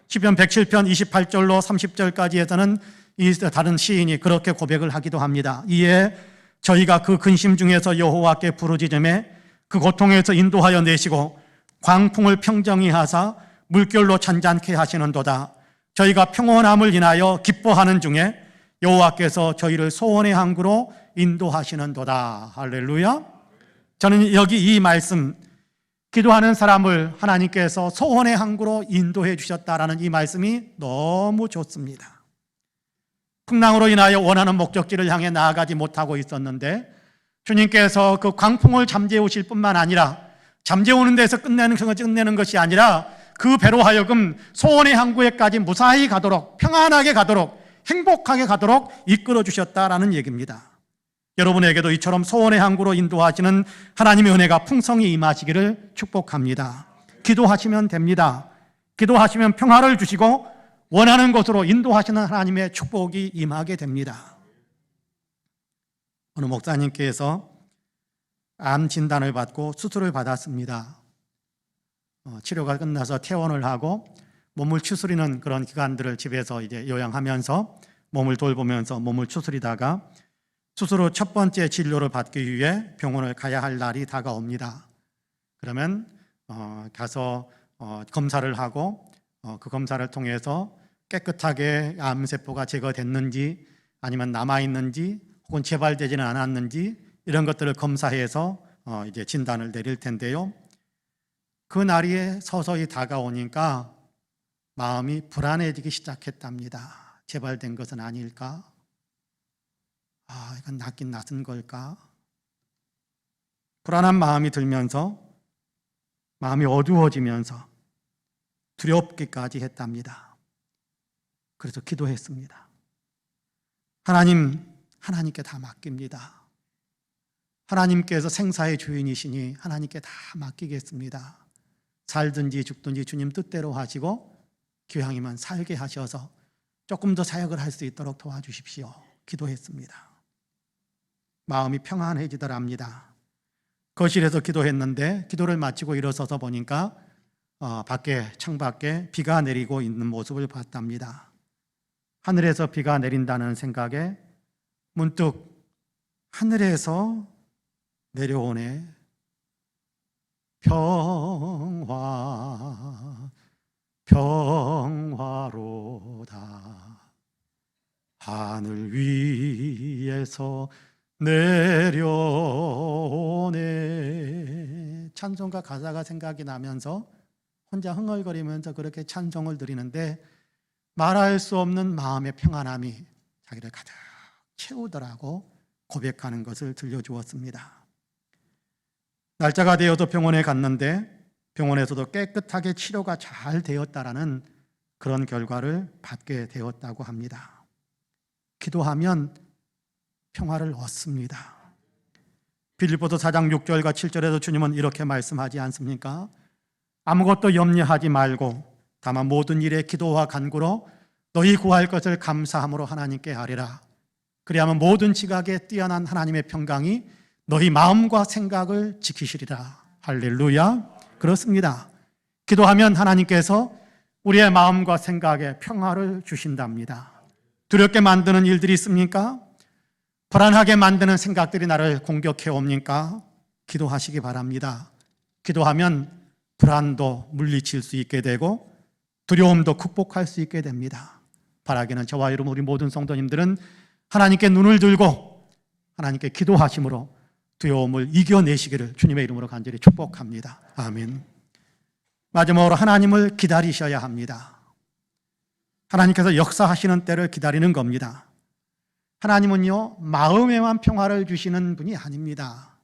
시편 107편 28절로 30절까지에서는 이 다른 시인이 그렇게 고백을 하기도 합니다. 이에 저희가 그 근심 중에서 여호와께 부르짖음에 그 고통에서 인도하여 내시고 광풍을 평정히 하사 물결로 잔잔케 하시는도다. 저희가 평온함을 인하여 기뻐하는 중에 여호와께서 저희를 소원의 항구로 인도하시는도다. 할렐루야. 저는 여기 이 말씀, 기도하는 사람을 하나님께서 소원의 항구로 인도해 주셨다라는 이 말씀이 너무 좋습니다. 풍랑으로 인하여 원하는 목적지를 향해 나아가지 못하고 있었는데 주님께서 그 광풍을 잠재우실 뿐만 아니라, 잠재우는 데서 끝내는 것이 아니라 그 배로 하여금 소원의 항구에까지 무사히 가도록, 평안하게 가도록, 행복하게 가도록 이끌어 주셨다라는 얘기입니다. 여러분에게도 이처럼 소원의 항구로 인도하시는 하나님의 은혜가 풍성히 임하시기를 축복합니다. 기도하시면 됩니다. 기도하시면 평화를 주시고 원하는 곳으로 인도하시는 하나님의 축복이 임하게 됩니다. 어느 목사님께서 암 진단을 받고 수술을 받았습니다. 치료가 끝나서 퇴원을 하고 몸을 추스리는 그런 기간들을 집에서 이제 요양하면서 몸을 돌보면서 몸을 추스리다가 수술 후 첫 번째 진료를 받기 위해 병원을 가야 할 날이 다가옵니다. 그러면 가서 검사를 하고 그 검사를 통해서 깨끗하게 암세포가 제거됐는지 아니면 남아있는지 혹은 재발되지는 않았는지 이런 것들을 검사해서 이제 진단을 내릴 텐데요. 그 날이 서서히 다가오니까 마음이 불안해지기 시작했답니다. 재발된 것은 아닐까? 이건 낫긴 낫은 걸까? 불안한 마음이 들면서 마음이 어두워지면서 두렵기까지 했답니다. 그래서 기도했습니다. 하나님께 다 맡깁니다. 하나님께서 생사의 주인이시니 하나님께 다 맡기겠습니다. 살든지 죽든지 주님 뜻대로 하시고 기왕이면 살게 하셔서 조금 더 사역을 할 수 있도록 도와주십시오. 기도했습니다. 마음이 평안해지더랍니다. 거실에서 기도했는데 기도를 마치고 일어서서 보니까 창밖에 비가 내리고 있는 모습을 봤답니다. 하늘에서 비가 내린다는 생각에 문득 하늘에서 내려오네. 평화로다. 하늘 위에서 내려오네. 찬송가 가사가 생각이 나면서 혼자 흥얼거리면서 그렇게 찬송을 드리는데 말할 수 없는 마음의 평안함이 자기를 가득 채우더라고 고백하는 것을 들려주었습니다. 날짜가 되어서 병원에 갔는데 병원에서도 깨끗하게 치료가 잘 되었다라는 그런 결과를 받게 되었다고 합니다. 기도하면 평화를 얻습니다. 빌립보서 4장 6절과 7절에서 주님은 이렇게 말씀하지 않습니까? 아무것도 염려하지 말고 다만 모든 일에 기도와 간구로 너희 구할 것을 감사함으로 하나님께 아뢰라. 그리하면 모든 지각에 뛰어난 하나님의 평강이 너희 마음과 생각을 지키시리라. 할렐루야. 그렇습니다. 기도하면 하나님께서 우리의 마음과 생각에 평화를 주신답니다. 두렵게 만드는 일들이 있습니까? 불안하게 만드는 생각들이 나를 공격해 옵니까? 기도하시기 바랍니다. 기도하면 불안도 물리칠 수 있게 되고 두려움도 극복할 수 있게 됩니다. 바라기는 저와 여러분 우리 모든 성도님들은 하나님께 눈을 들고 하나님께 기도하심으로 두려움을 이겨내시기를 주님의 이름으로 간절히 축복합니다. 아멘. 마지막으로 하나님을 기다리셔야 합니다. 하나님께서 역사하시는 때를 기다리는 겁니다. 하나님은요, 마음에만 평화를 주시는 분이 아닙니다.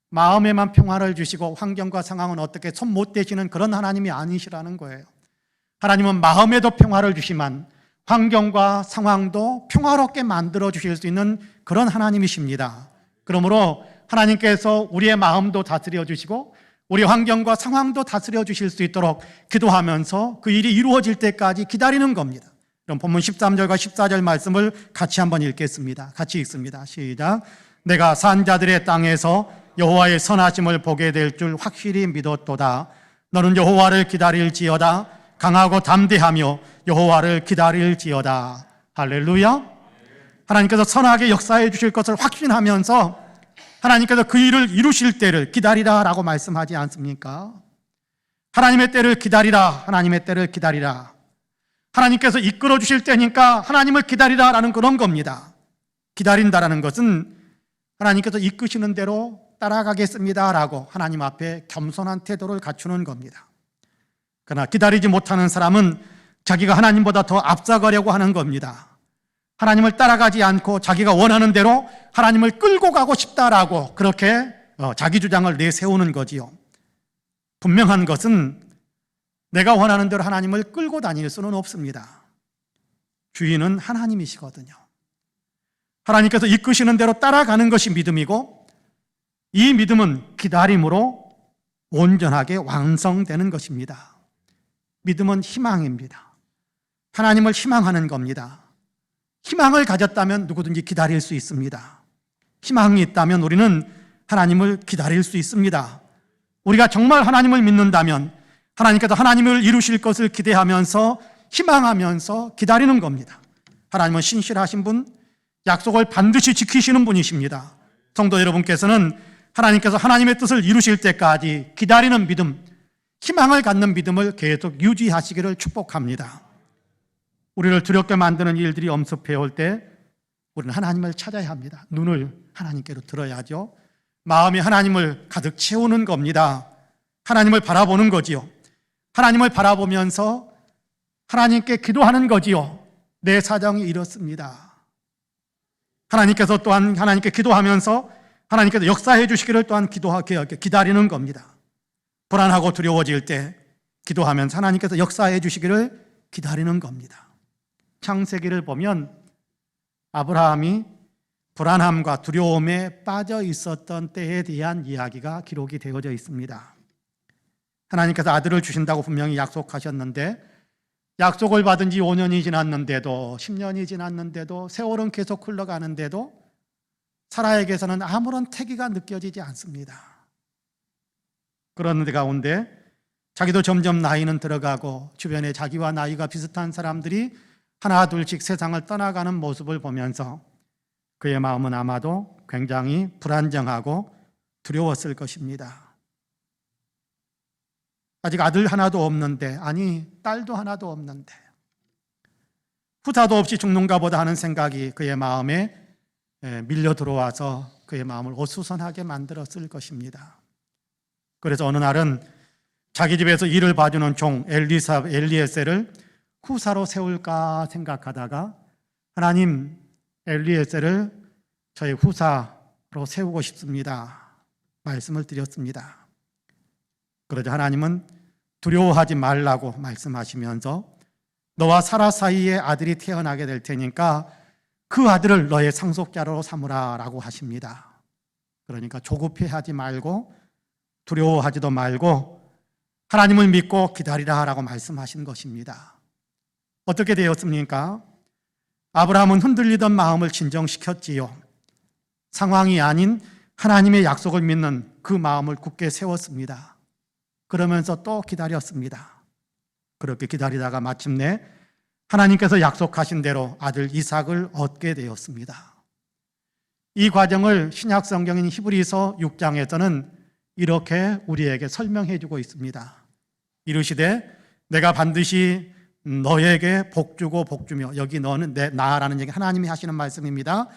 마음에만 평화를 주시고 환경과 상황은 어떻게 손 못 대시는 그런 하나님이 아니시라는 거예요. 하나님은 마음에도 평화를 주시만 환경과 상황도 평화롭게 만들어 주실 수 있는 그런 하나님이십니다. 그러므로 하나님께서 우리의 마음도 다스려 주시고 우리 환경과 상황도 다스려 주실 수 있도록 기도하면서 그 일이 이루어질 때까지 기다리는 겁니다. 그럼 본문 13절과 14절 말씀을 같이 한번 읽겠습니다. 같이 읽습니다. 시작. 내가 산자들의 땅에서 여호와의 선하심을 보게 될 줄 확실히 믿었도다. 너는 여호와를 기다릴지어다. 강하고 담대하며 여호와를 기다릴지어다. 할렐루야. 하나님께서 선하게 역사해 주실 것을 확신하면서 하나님께서 그 일을 이루실 때를 기다리라라고 말씀하지 않습니까? 하나님의 때를 기다리라. 하나님의 때를 기다리라. 하나님께서 이끌어 주실 때니까 하나님을 기다리라라는 그런 겁니다. 기다린다라는 것은 하나님께서 이끄시는 대로 따라가겠습니다라고 하나님 앞에 겸손한 태도를 갖추는 겁니다. 그러나 기다리지 못하는 사람은 자기가 하나님보다 더 앞서가려고 하는 겁니다. 하나님을 따라가지 않고 자기가 원하는 대로 하나님을 끌고 가고 싶다라고 그렇게 자기 주장을 내세우는 거지요. 분명한 것은 내가 원하는 대로 하나님을 끌고 다닐 수는 없습니다. 주인은 하나님이시거든요. 하나님께서 이끄시는 대로 따라가는 것이 믿음이고, 이 믿음은 기다림으로 온전하게 완성되는 것입니다. 믿음은 희망입니다. 하나님을 희망하는 겁니다. 희망을 가졌다면 누구든지 기다릴 수 있습니다. 희망이 있다면 우리는 하나님을 기다릴 수 있습니다. 우리가 정말 하나님을 믿는다면 하나님께서 하나님을 이루실 것을 기대하면서 희망하면서 기다리는 겁니다. 하나님은 신실하신 분, 약속을 반드시 지키시는 분이십니다. 성도 여러분께서는 하나님께서 하나님의 뜻을 이루실 때까지 기다리는 믿음, 희망을 갖는 믿음을 계속 유지하시기를 축복합니다. 우리를 두렵게 만드는 일들이 엄습해 올 때 우리는 하나님을 찾아야 합니다. 눈을 하나님께로 들어야죠. 마음이 하나님을 가득 채우는 겁니다. 하나님을 바라보는 거지요. 하나님을 바라보면서 하나님께 기도하는 거지요. 내 사정이 이렇습니다. 하나님께서 또한 하나님께 기도하면서 하나님께서 역사해 주시기를 또한 기다리는 겁니다. 불안하고 두려워질 때 기도하면서 하나님께서 역사해 주시기를 기다리는 겁니다. 창세기를 보면 아브라함이 불안함과 두려움에 빠져 있었던 때에 대한 이야기가 기록이 되어져 있습니다. 하나님께서 아들을 주신다고 분명히 약속하셨는데 약속을 받은 지 5년이 지났는데도 10년이 지났는데도 세월은 계속 흘러가는데도 사라에게서는 아무런 태기가 느껴지지 않습니다. 그런 가운데 자기도 점점 나이는 들어가고 주변에 자기와 나이가 비슷한 사람들이 하나 둘씩 세상을 떠나가는 모습을 보면서 그의 마음은 아마도 굉장히 불안정하고 두려웠을 것입니다. 아직 아들 하나도 없는데, 아니 딸도 하나도 없는데 후사도 없이 죽는가 보다 하는 생각이 그의 마음에 밀려 들어와서 그의 마음을 어수선하게 만들었을 것입니다. 그래서 어느 날은 자기 집에서 일을 봐주는 종 엘리에셀을 후사로 세울까 생각하다가 하나님, 엘리에셀을 저희 후사로 세우고 싶습니다 말씀을 드렸습니다. 그러자 하나님은 두려워하지 말라고 말씀하시면서 너와 사라 사이에 아들이 태어나게 될 테니까 그 아들을 너의 상속자로 삼으라 라고 하십니다. 그러니까 조급해하지 말고 두려워하지도 말고 하나님을 믿고 기다리라 라고 말씀하신 것입니다. 어떻게 되었습니까? 아브라함은 흔들리던 마음을 진정시켰지요. 상황이 아닌 하나님의 약속을 믿는 그 마음을 굳게 세웠습니다. 그러면서 또 기다렸습니다. 그렇게 기다리다가 마침내 하나님께서 약속하신 대로 아들 이삭을 얻게 되었습니다. 이 과정을 신약 성경인 히브리서 6장에서는 이렇게 우리에게 설명해 주고 있습니다. 이르시되 내가 반드시 너에게 복주고 복주며, 여기 너는 나라는 얘기 하나님이 하시는 말씀입니다.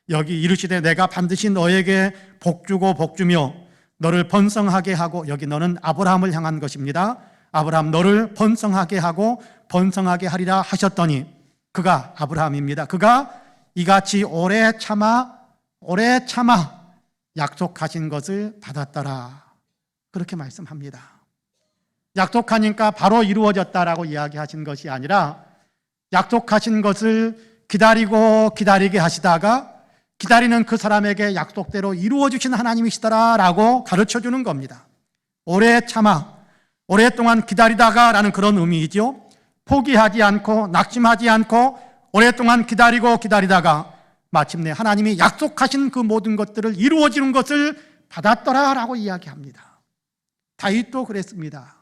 여기 이르시되 내가 반드시 너에게 복주고 복주며 너를 번성하게 하고, 여기 너는 아브라함을 향한 것입니다. 아브라함 너를 번성하게 하고 번성하게 하리라 하셨더니, 그가 아브라함입니다. 그가 이같이 오래 참아 약속하신 것을 받았더라. 그렇게 말씀합니다. 약속하니까 바로 이루어졌다라고 이야기하신 것이 아니라 약속하신 것을 기다리게 하시다가 기다리는 그 사람에게 약속대로 이루어 주신 하나님이시더라라고 가르쳐 주는 겁니다. 오래 참아, 오랫동안 기다리다가라는 그런 의미이죠. 포기하지 않고 낙심하지 않고 오랫동안 기다리다가 마침내 하나님이 약속하신 그 모든 것들을 이루어지는 것을 받았더라라고 이야기합니다. 다윗도 그랬습니다.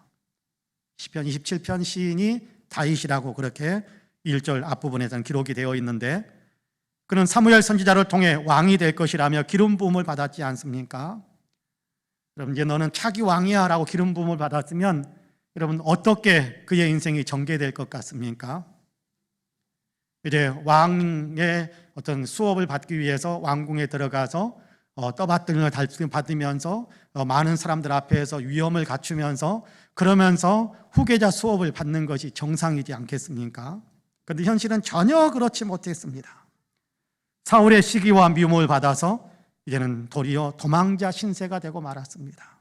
시편 27편 시인이 다윗이라고 그렇게 1절 앞부분에서는 기록이 되어 있는데, 그는 사무엘 선지자를 통해 왕이 될 것이라며 기름 부음을 받았지 않습니까? 여러분, 이제 너는 차기 왕이야 라고 기름 부음을 받았으면 여러분 어떻게 그의 인생이 전개될 것 같습니까? 이제 왕의 어떤 수업을 받기 위해서 왕궁에 들어가서 떠받들림을 받으면서 많은 사람들 앞에서 위엄을 갖추면서 그러면서 후계자 수업을 받는 것이 정상이지 않겠습니까? 그런데 현실은 전혀 그렇지 못했습니다. 사울의 시기와 미움을 받아서 이제는 도리어 도망자 신세가 되고 말았습니다.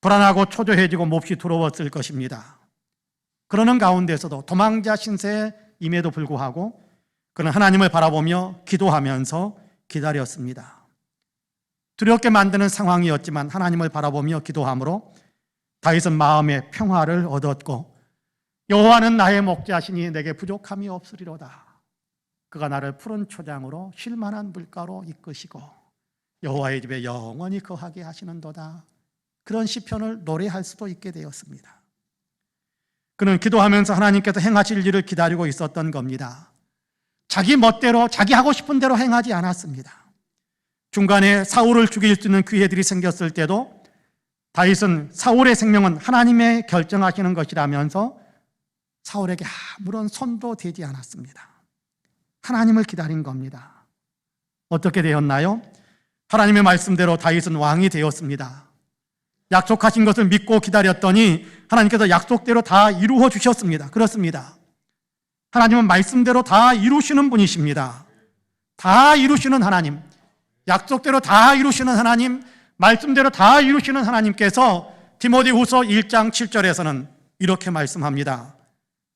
불안하고 초조해지고 몹시 두려웠을 것입니다. 그러는 가운데서도 도망자 신세에 임에도 불구하고 그는 하나님을 바라보며 기도하면서 기다렸습니다. 두렵게 만드는 상황이었지만 하나님을 바라보며 기도함으로 다윗은 마음의 평화를 얻었고 여호와는 나의 목자시니 내게 부족함이 없으리로다. 그가 나를 푸른 초장으로 쉴만한 물가로 이끄시고 여호와의 집에 영원히 거하게 하시는도다. 그런 시편을 노래할 수도 있게 되었습니다. 그는 기도하면서 하나님께서 행하실 일을 기다리고 있었던 겁니다. 자기 멋대로 자기 하고 싶은 대로 행하지 않았습니다. 중간에 사울을 죽일 수 있는 기회들이 생겼을 때도 다윗은 사울의 생명은 하나님의 결정하시는 것이라면서 사울에게 아무런 손도 대지 않았습니다. 하나님을 기다린 겁니다. 어떻게 되었나요? 하나님의 말씀대로 다윗은 왕이 되었습니다. 약속하신 것을 믿고 기다렸더니 하나님께서 약속대로 다 이루어 주셨습니다. 그렇습니다. 하나님은 말씀대로 다 이루시는 분이십니다. 다 이루시는 하나님, 약속대로 다 이루시는 하나님, 말씀대로 다 이루시는 하나님께서 디모데후서 1장 7절에서는 이렇게 말씀합니다.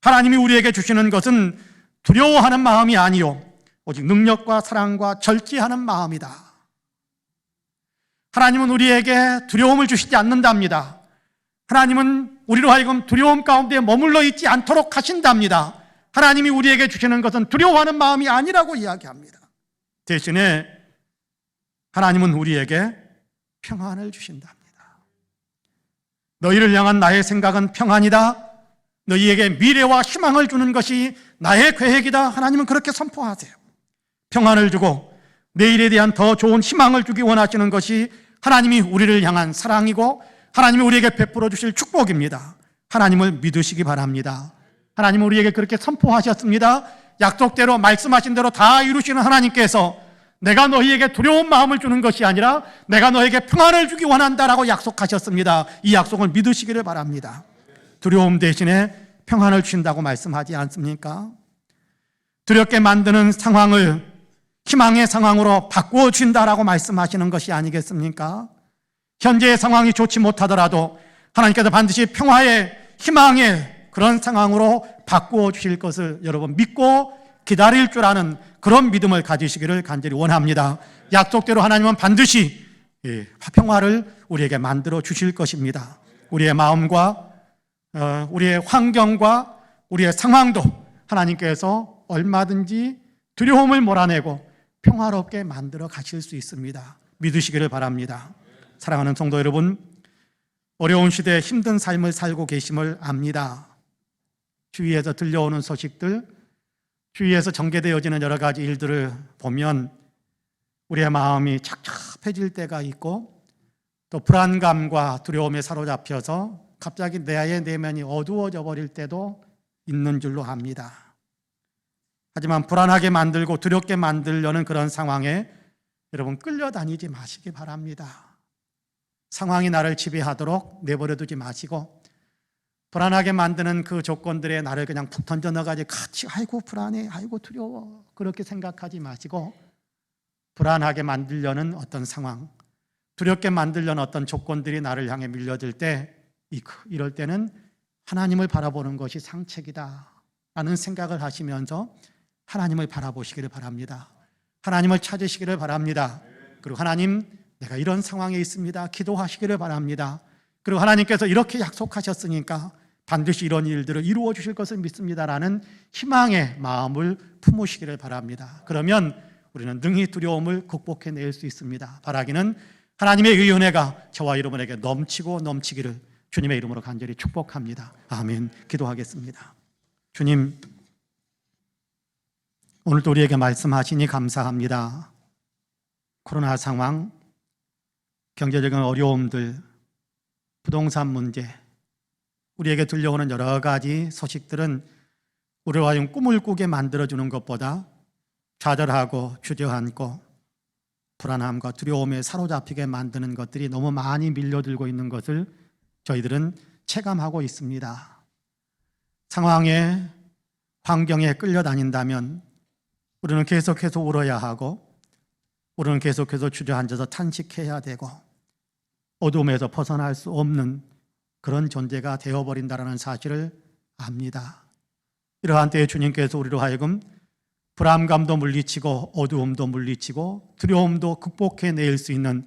하나님이 우리에게 주시는 것은 두려워하는 마음이 아니요 오직 능력과 사랑과 절제하는 마음이다. 하나님은 우리에게 두려움을 주시지 않는답니다. 하나님은 우리로 하여금 두려움 가운데 머물러 있지 않도록 하신답니다. 하나님이 우리에게 주시는 것은 두려워하는 마음이 아니라고 이야기합니다. 대신에 하나님은 우리에게 평안을 주신답니다. 너희를 향한 나의 생각은 평안이다. 너희에게 미래와 희망을 주는 것이 나의 계획이다. 하나님은 그렇게 선포하세요. 평안을 주고 내일에 대한 더 좋은 희망을 주기 원하시는 것이 하나님이 우리를 향한 사랑이고 하나님이 우리에게 베풀어 주실 축복입니다. 하나님을 믿으시기 바랍니다. 하나님은 우리에게 그렇게 선포하셨습니다. 약속대로 말씀하신 대로 다 이루시는 하나님께서 내가 너희에게 두려운 마음을 주는 것이 아니라 내가 너에게 평안을 주기 원한다라고 약속하셨습니다. 이 약속을 믿으시기를 바랍니다. 두려움 대신에 평안을 주신다고 말씀하지 않습니까? 두렵게 만드는 상황을 희망의 상황으로 바꾸어 주신다라고 말씀하시는 것이 아니겠습니까? 현재의 상황이 좋지 못하더라도 하나님께서 반드시 평화의 희망의 그런 상황으로 바꾸어 주실 것을 여러분 믿고 기다릴 줄 아는 그런 믿음을 가지시기를 간절히 원합니다. 약속대로 하나님은 반드시 평화를 우리에게 만들어 주실 것입니다. 우리의 마음과 우리의 환경과 우리의 상황도 하나님께서 얼마든지 두려움을 몰아내고 평화롭게 만들어 가실 수 있습니다. 믿으시기를 바랍니다. 사랑하는 성도 여러분, 어려운 시대에 힘든 삶을 살고 계심을 압니다. 주위에서 들려오는 소식들, 주위에서 전개되어지는 여러 가지 일들을 보면 우리의 마음이 착잡해질 때가 있고 또 불안감과 두려움에 사로잡혀서 갑자기 내 내면이 어두워져 버릴 때도 있는 줄로 압니다. 하지만 불안하게 만들고 두렵게 만들려는 그런 상황에 여러분 끌려다니지 마시기 바랍니다. 상황이 나를 지배하도록 내버려 두지 마시고 불안하게 만드는 그 조건들에 나를 그냥 푹 던져 넣어가지고 같이 아이고 불안해, 아이고 두려워 그렇게 생각하지 마시고 불안하게 만들려는 어떤 상황, 두렵게 만들려는 어떤 조건들이 나를 향해 밀려들 때 이럴 때는 하나님을 바라보는 것이 상책이다 라는 생각을 하시면서 하나님을 바라보시기를 바랍니다. 하나님을 찾으시기를 바랍니다. 그리고 하나님 내가 이런 상황에 있습니다 기도하시기를 바랍니다. 그리고 하나님께서 이렇게 약속하셨으니까 반드시 이런 일들을 이루어 주실 것을 믿습니다라는 희망의 마음을 품으시기를 바랍니다. 그러면 우리는 능히 두려움을 극복해낼 수 있습니다. 바라기는 하나님의 의은혜가 저와 여러분에게 넘치고 넘치기를 주님의 이름으로 간절히 축복합니다. 아멘. 기도하겠습니다. 주님, 오늘도 우리에게 말씀하시니 감사합니다. 코로나 상황, 경제적인 어려움들, 부동산 문제, 우리에게 들려오는 여러 가지 소식들은 우리와 하여금 꿈을 꾸게 만들어주는 것보다 좌절하고 주저앉고 불안함과 두려움에 사로잡히게 만드는 것들이 너무 많이 밀려들고 있는 것을 저희들은 체감하고 있습니다. 상황에, 환경에 끌려다닌다면 우리는 계속해서 울어야 하고 우리는 계속해서 주저앉아서 탄식해야 되고 어둠에서 벗어날 수 없는 그런 존재가 되어버린다는 사실을 압니다. 이러한 때에 주님께서 우리로 하여금 불안감도 물리치고 어두움도 물리치고 두려움도 극복해낼 수 있는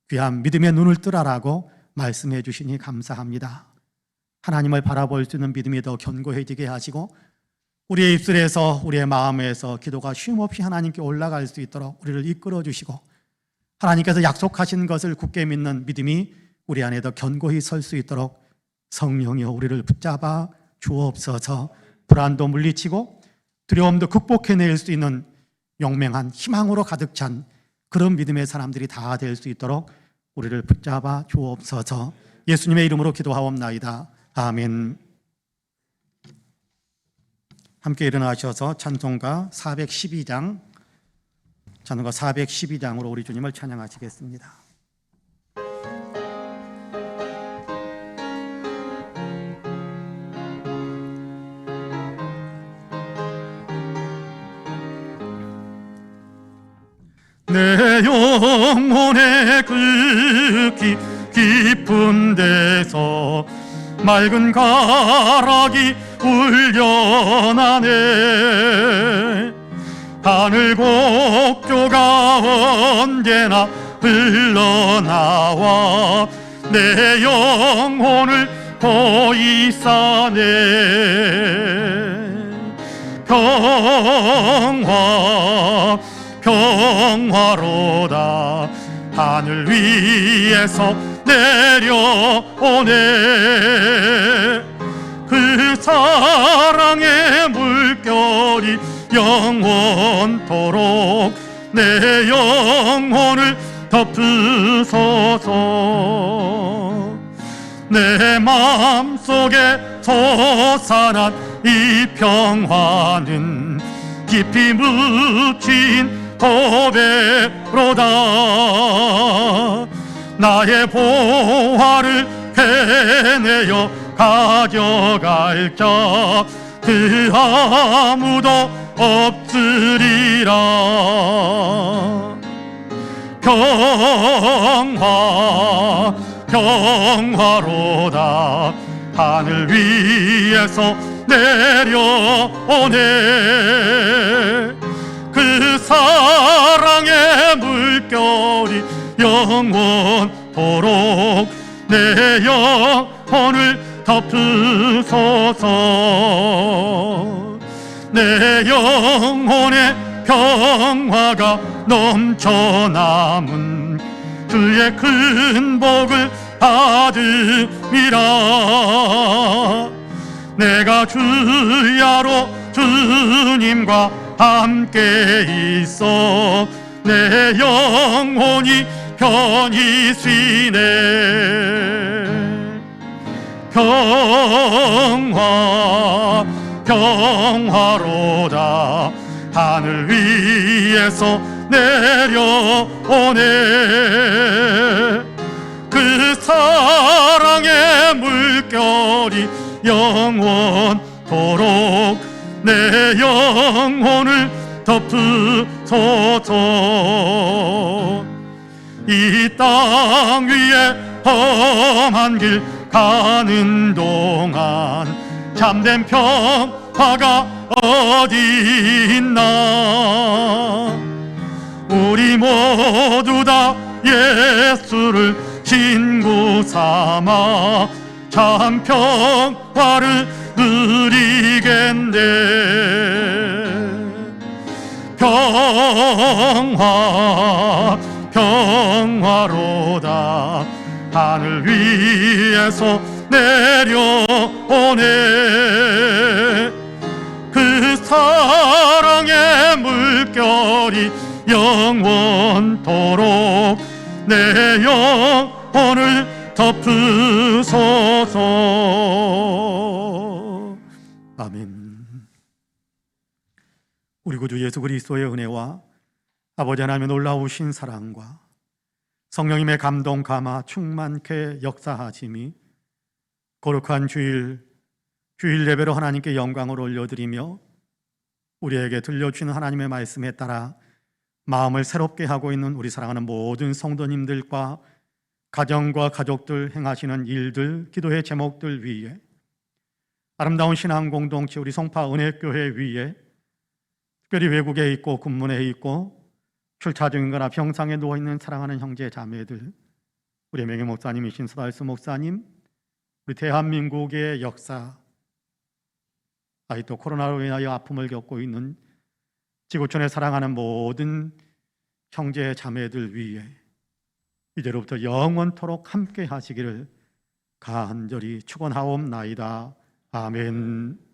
귀한 믿음의 눈을 뜨라라고 말씀해 주시니 감사합니다. 하나님을 바라볼 수 있는 믿음이 더 견고해지게 하시고 우리의 입술에서 우리의 마음에서 기도가 쉼없이 하나님께 올라갈 수 있도록 우리를 이끌어 주시고 하나님께서 약속하신 것을 굳게 믿는 믿음이 우리 안에 더 견고히 설 수 있도록 성령이여 우리를 붙잡아 주옵소서. 불안도 물리치고 두려움도 극복해낼 수 있는 용맹한 희망으로 가득 찬 그런 믿음의 사람들이 다 될 수 있도록 우리를 붙잡아 주옵소서. 예수님의 이름으로 기도하옵나이다. 아멘. 함께 일어나셔서 찬송가 412장으로 우리 주님을 찬양하시겠습니다. 내 영혼의 그 깊은 데서 맑은 가락이 울려나네. 하늘 곡조가 언제나 흘러나와 내 영혼을 보이사네. 평화로다 하늘 위에서 내려오네. 그 사랑의 물결이 영원토록 내 영혼을 덮으소서. 내 마음속에 솟아난 이 평화는 깊이 묻힌 보배로다. 나의 보화를 캐내어 가져갈 자 그 아무도 없으리라. 평화로다 하늘 위에서 내려오네. 그 사랑의 물결이 영원토록 내 영혼을 덮으소서. 내 영혼의 평화가 넘쳐남은 주의 큰 복을 받음이라. 내가 주야로 주님과 함께 있어 내 영혼이 편히 쉬네. 평화로다 하늘 위에서 내려오네. 그 사랑의 물결이 영원토록 내 영혼을 덮으소서. 이 땅 위에 험한 길 가는 동안 참된 평화가 어디 있나. 우리 모두 다 예수를 친구 삼아 참 평화를 누리겠네. 평화로다 하늘 위에서 내려오네. 그 사랑의 물결이 영원토록 내 영혼을 덮으소서. 아멘. 우리 구주 예수 그리스도의 은혜와 아버지 하나님의 놀라우신 사랑과 성령님의 감동 감화 충만케 역사하심이 거룩한 주일 예배로 하나님께 영광을 올려드리며 우리에게 들려주시는 하나님의 말씀에 따라 마음을 새롭게 하고 있는 우리 사랑하는 모든 성도님들과 가정과 가족들 행하시는 일들, 기도의 제목들 위에 아름다운 신앙 공동체 우리 송파 은혜교회 위에 특별히 외국에 있고 군문에 있고 출차 중이거나 병상에 누워있는 사랑하는 형제 자매들, 우리 명예 목사님이신 서달수 목사님, 우리 대한민국의 역사, 또 코로나로 인하여 아픔을 겪고 있는 지구촌에 사랑하는 모든 형제 자매들 위에 이제로부터 영원토록 함께 하시기를 간절히 축원하옵나이다. 아멘.